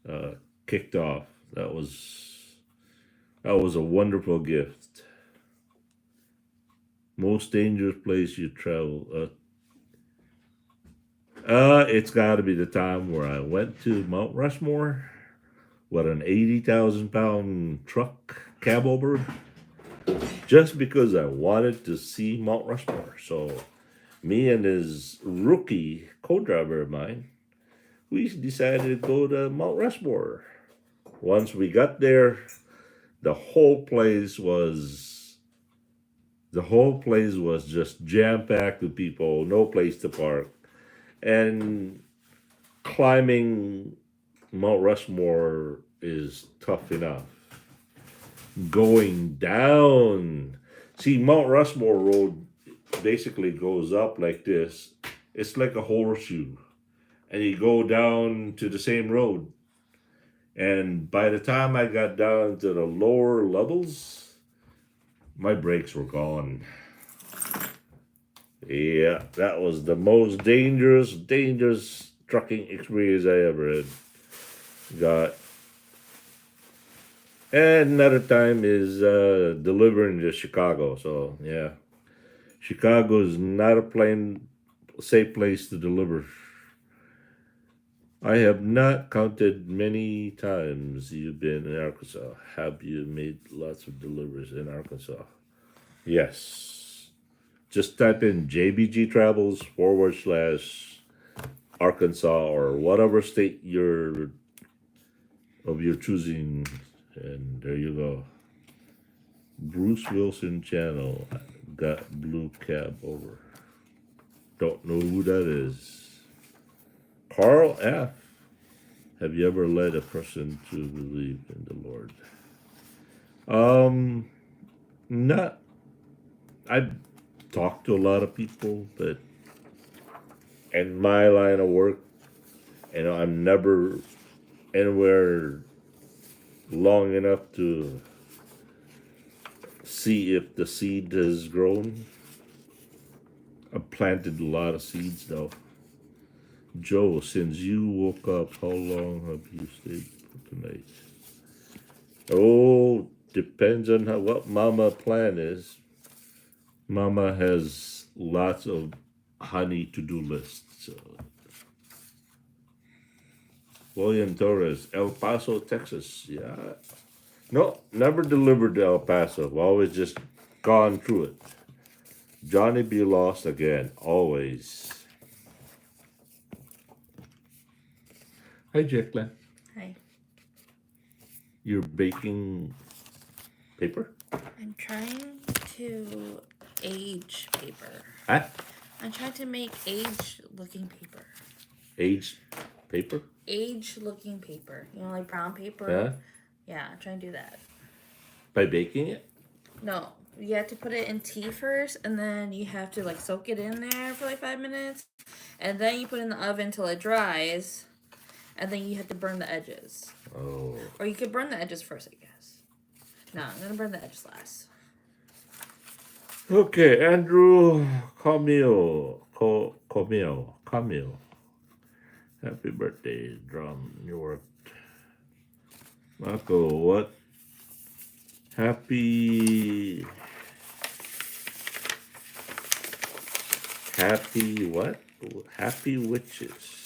uh, kicked off. That was a wonderful gift. Most dangerous place you travel. It's got to be the time where I went to Mount Rushmore. What, an 80,000 pound truck cab over, just because I wanted to see Mount Rushmore. So me and his rookie co-driver of mine, we decided to go to Mount Rushmore. Once we got there, the whole place was the whole place was just jam packed with people, no place to park, and climbing Mount Rushmore is tough enough. Going down, see, Mount Rushmore Road basically goes up like this. It's like a horseshoe, and you go down to the same road. And by the time I got down to the lower levels, my brakes were gone. Yeah, that was the most dangerous trucking experience I ever had got. And another time is delivering to Chicago. So yeah, Chicago is not a safe place to deliver. I have not counted many times you've been in Arkansas. Have you made lots of deliveries in Arkansas? Yes. Just type in JBG Travels / Arkansas or whatever state of your choosing, and there you go. Bruce Wilson channel got blue cab over. Don't know who that is. Carl F. Have you ever led a person to believe in the Lord? Um, not. I've talked to a lot of people, but in my line of work, I'm never anywhere long enough to see if the seed has grown. I've planted a lot of seeds though. Joe, since you woke up, how long have you stayed for tonight? Oh, depends on what Mama plan is. Mama has lots of honey to-do lists. So. William Torres, El Paso, Texas. Yeah. No, never delivered to El Paso. I've always just gone through it. Johnny B. Lost again, always. Hi, Jacqueline.
Hi.
You're baking paper?
I'm trying to age paper.
Huh?
I'm trying to make age-looking paper.
Aged paper?
Age-looking paper. You know, like brown paper?
Yeah.
Yeah, I'm trying to do that.
By baking it?
No, you have to put it in tea first, and then you have to, like, soak it in there for, like, 5 minutes. And then you put it in the oven until it dries. And then you have to burn the edges.
Oh.
Or you could burn the edges first, I guess. No, I'm going to burn the edges last.
Okay, Andrew Camille. Happy birthday, Drum York. Marco, what? Happy what? Happy witches.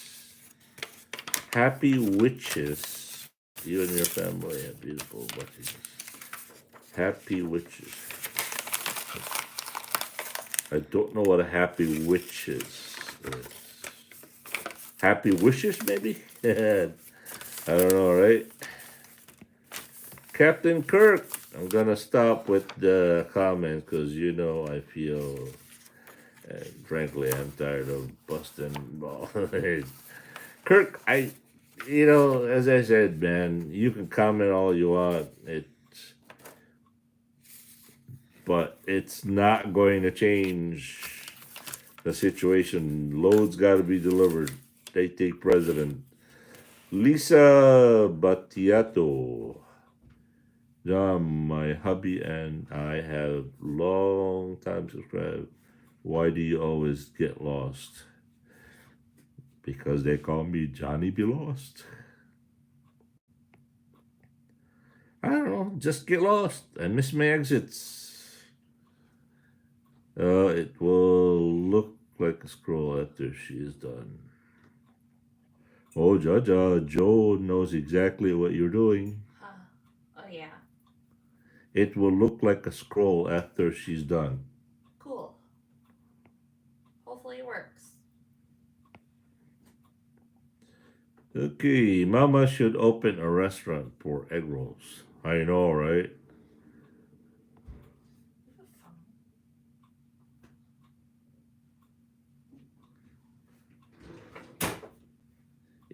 Happy witches. You and your family have beautiful witches. Happy witches. I don't know what a happy witch is. Happy wishes, maybe? I don't know, right? Captain Kirk. I'm gonna stop with the comments because I feel, and frankly, I'm tired of busting balls. Kirk, as I said, man, you can comment all you want. but it's not going to change the situation. Loads got to be delivered. They take president. Lisa Battiato. John, my hubby and I have long time subscribed. Why do you always get lost? Because they call me Johnny Be Lost. I don't know, just get lost. I miss my exits. It will look like a scroll after she is done. Oh, Jaja, Joe knows exactly what you're doing.
Oh yeah.
It will look like a scroll after she's done.
Cool. Hopefully it works.
Okay, Mama should open a restaurant for egg rolls. I know, right?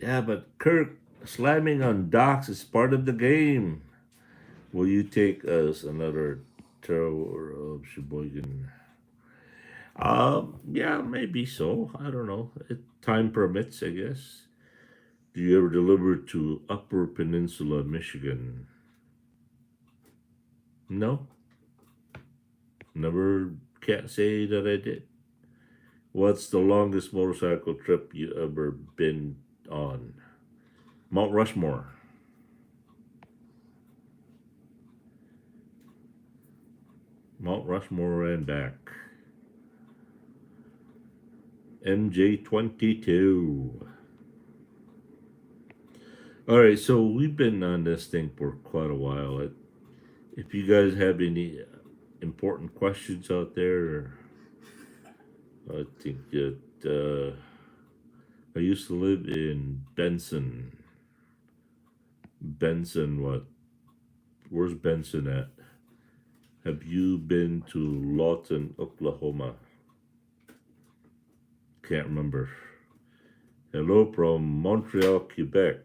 Yeah, but Kirk, slamming on docks is part of the game. Will you take us another tour of Sheboygan? Yeah, maybe so. I don't know. Time permits, I guess. Do you ever deliver to Upper Peninsula, Michigan? No, never. Can't say that I did. What's the longest motorcycle trip you ever been on? Mount Rushmore. Mount Rushmore and back. MJ22. All right, so we've been on this thing for quite a while. If you guys have any important questions out there, I think that I used to live in Benson. Benson, what? Where's Benson at? Have you been to Lawton, Oklahoma? Can't remember. Hello from Montreal, Quebec.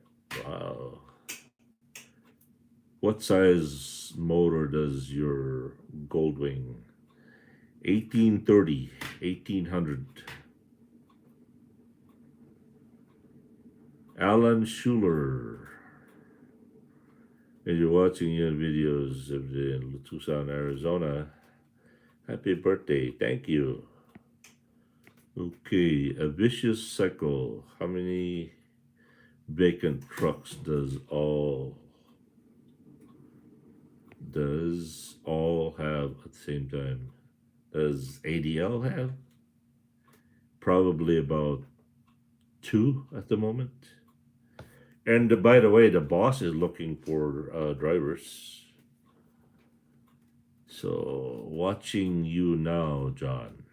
Wow. What size motor does your Goldwing? 1830, 1800. Alan Schuler. And you're watching your videos in Tucson, Arizona. Happy birthday. Thank you. Okay, a vicious cycle. How many vacant trucks does all have at the same time? Does ADL have? Probably about 2 at the moment. And by the way, the boss is looking for drivers. So watching you now, John.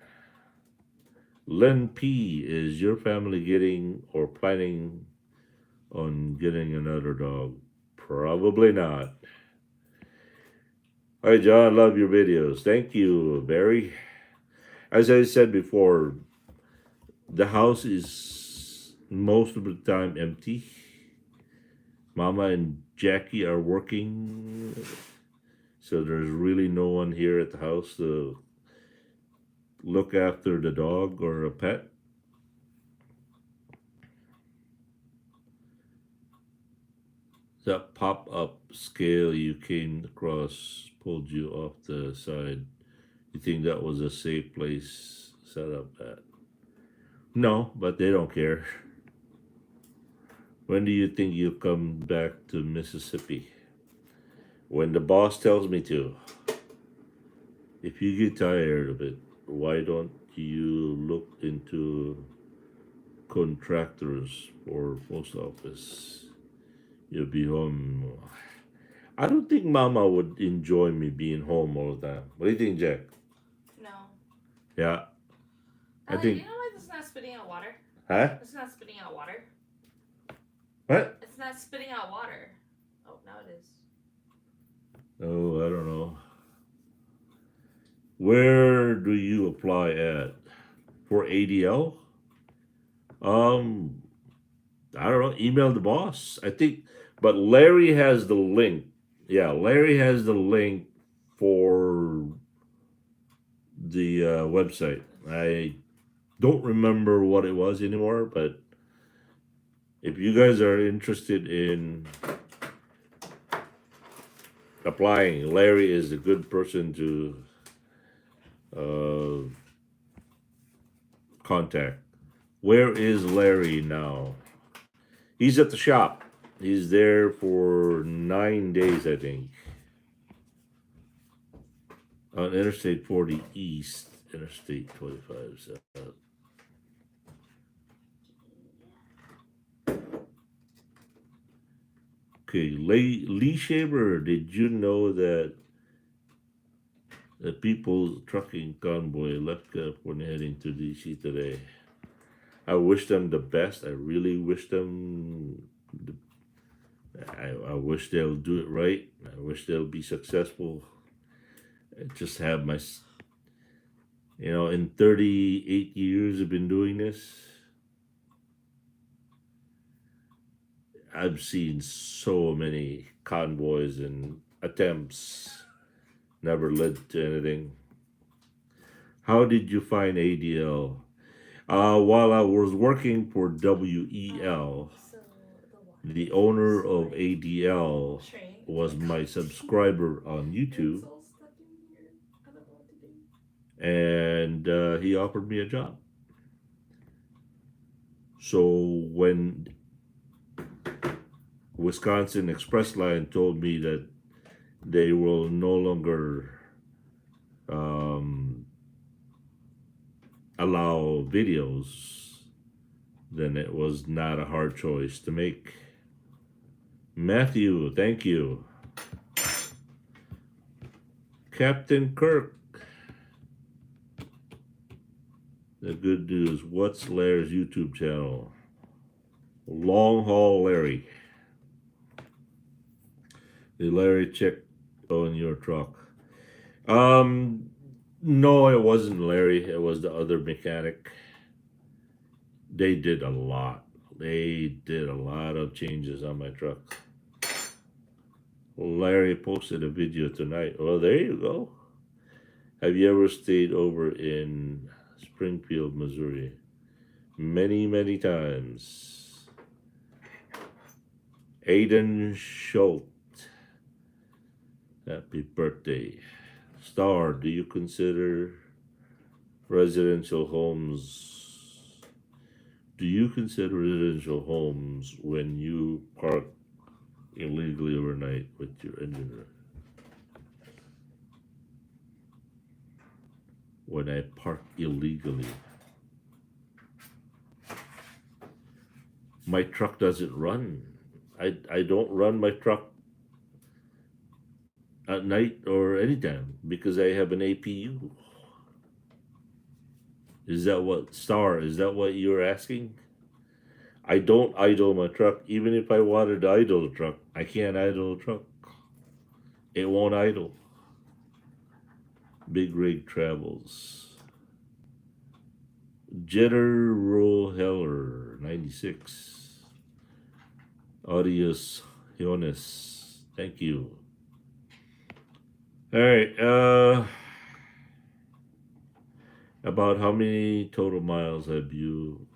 Len P, is your family getting or planning on getting another dog? Probably not. Hi, John. Love your videos. Thank you, Barry. As I said before, the house is most of the time empty. Mama and Jackie are working, so there's really no one here at the house to look after the dog or a pet. That pop-up scale you came across pulled you off the side. You think that was a safe place set up at? No, but they don't care. When do you think you'll come back to Mississippi? When the boss tells me to. If you get tired of it, why don't you look into contractors for post office? You'll be home. I don't think Mama would enjoy me being home all the time. What do you think, Jack?
No.
Yeah. I
You
think.
know why it's not spitting out water?
Huh?
It's not spitting out water.
What?
It's not spitting out water. Oh, now it is.
Oh, I don't know. Where do you apply at? For ADL? I don't know. Email the boss. I think, but Larry has the link. Yeah, Larry has the link for the website. I don't remember what it was anymore, but if you guys are interested in applying, Larry is a good person to uh, contact. Where is Larry now? He's at the shop. He's there for 9 days, I think. On Interstate 40 East, Interstate 25 South. Okay, Lee Shaver, did you know that the People's Trucking Convoy left California heading to DC today? I wish them the best. I really wish them. I wish they'll do it right. I wish they'll be successful. I just have my, in 38 years I've been doing this, I've seen so many convoys and attempts never led to anything. How did you find ADL? While I was working for WEL, the owner of ADL was my subscriber on YouTube, and he offered me a job. So when Wisconsin Express Line told me that they will no longer allow videos, then it was not a hard choice to make. Matthew, thank you. Captain Kirk, the good news. What's Larry's YouTube channel? Long Haul Larry. Did Larry check on your truck? No, it wasn't Larry. It was the other mechanic. They did a lot. They did a lot of changes on my truck. Larry posted a video tonight. Well, there you go. Have you ever stayed over in Springfield, Missouri? Many, many times. Aiden Schultz. Happy birthday. Star, do you consider residential homes? Do you consider residential homes when you park illegally overnight with your engine? When I park illegally, my truck doesn't run. I don't run my truck at night or anytime because I have an APU. Is that what you're asking? I don't idle my truck. Even if I wanted to idle the truck, I can't idle the truck. It won't idle. Big Rig Travels. Jetter Roll Heller 96. Audius Jonas. Thank you. All right. About how many total miles have you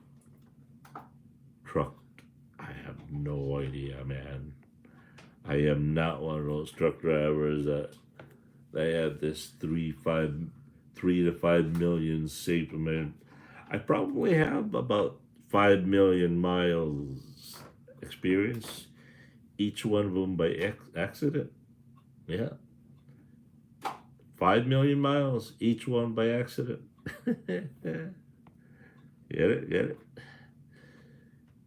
trucked? I have no idea, man. I am not one of those truck drivers that they have this 3 to 5 million saved. I probably have about 5 million miles experience, each one of them by accident. Yeah. 5 million miles, each one by accident. Get it?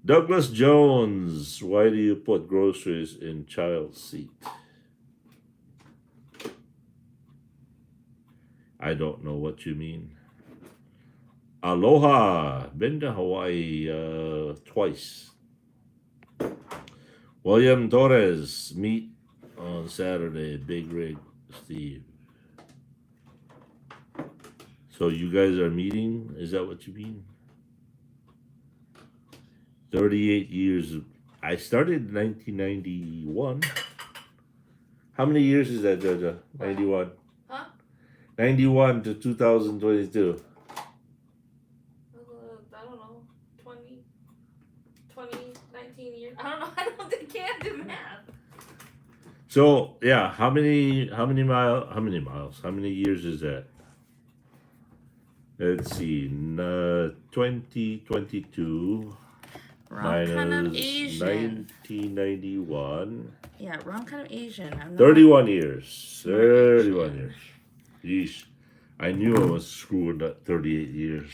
Douglas Jones, why do you put groceries in child's seat? I don't know what you mean. Aloha, been to Hawaii twice. William Torres, meet on Saturday, Big Rig, Steve. So you guys are meeting? Is that what you mean? 38 years. I started in 1991. How many years is that, Jojo? 91.
Huh?
91 to 2022.
I don't know, 19 years. I don't know. I can't do math.
So yeah, how many miles? How many years is that? Let's see. 2022
Wrong kind of
minus
Asian.
1991.
Yeah, wrong kind of Asian. I'm not
31 years.
Smart
31
Asian.
years. Yeesh. I knew I was screwing up 38 years.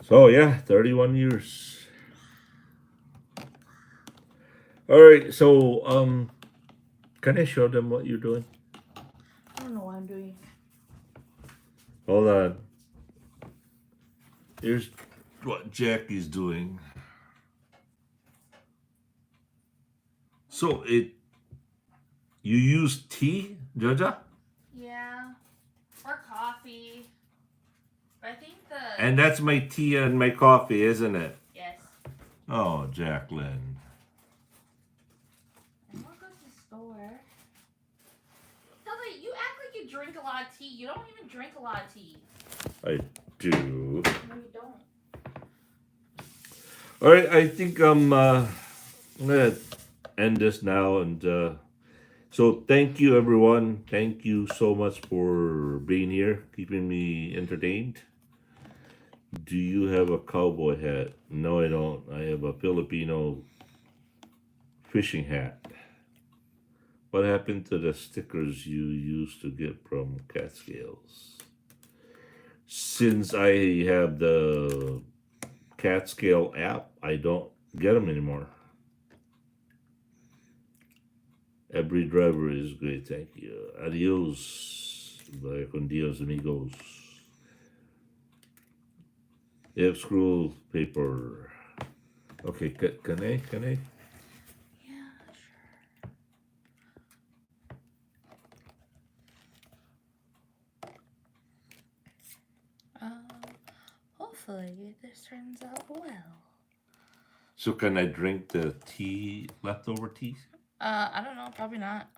So yeah, 31 years. All right, so can I show them what you're doing?
I don't know what I'm doing.
Hold on. Here's what Jackie's doing. So you use tea, Jaja?
Yeah, or coffee. I think the
And that's my tea and my coffee, isn't it?
yes.
Oh, Jacqueline.
I'm gonna go to the store. Tell me, you act like you drink a lot of tea. You don't even drink a lot of tea.
I do.
No, you don't.
All right, I think I'm gonna end this now, and so thank you, everyone. Thank you so much for being here, keeping me entertained. Do you have a cowboy hat? No, I don't. I have a Filipino fishing hat. What happened to the stickers you used to get from Catskills? Since I have the Catscale app, I don't get them anymore. Every driver is great, thank you. Adios. Bye con Dios, amigos. If scroll paper. Okay, can I?
Yeah, sure. Hopefully this turns out well.
So can I drink the tea, leftover tea?
I don't know, probably not.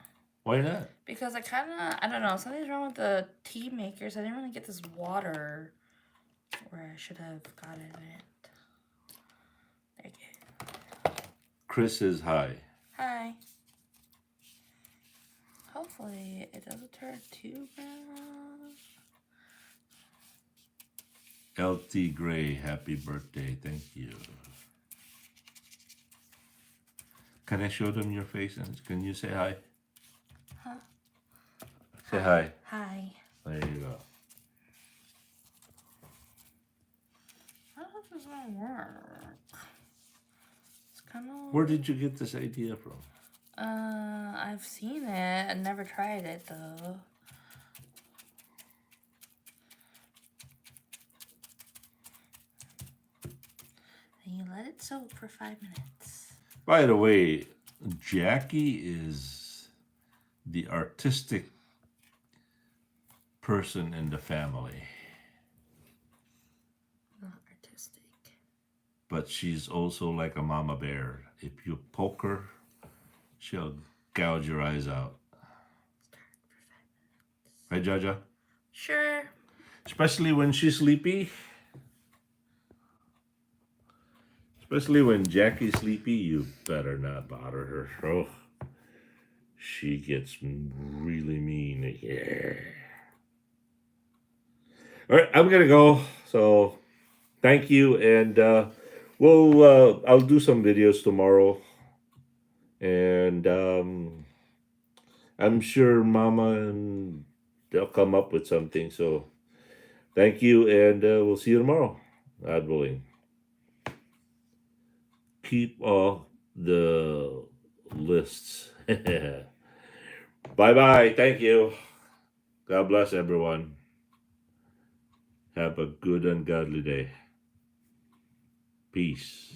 Why not?
Because I don't know, something's wrong with the tea makers. I didn't really get this water where I should have gotten it. There you go.
Chris is hi.
Hi. Hopefully it doesn't turn too bad.
LT Gray, happy birthday. Thank you. Can I show them your face and can you say hi?
Huh?
Say hi.
Hi.
There you go.
I don't know if this is gonna work. It's kind of.
Where did you get this idea from?
I've seen it. I never tried it though. And you let it soak for 5 minutes.
By the way, Jackie is the artistic person in the family,
Not artistic.
but she's also like a mama bear. If you poke her, she'll gouge your eyes out. Right, Jaja?
Sure.
Especially when she's sleepy. Especially when Jackie's sleepy, you better not bother her. Oh, she gets really mean. Yeah. All right, I'm gonna go. So, thank you, and I'll do some videos tomorrow, and I'm sure Mama and they'll come up with something. So, thank you, and we'll see you tomorrow. God willing. Keep all the lists. Bye bye. Thank you. God bless everyone. Have a good and godly day. Peace.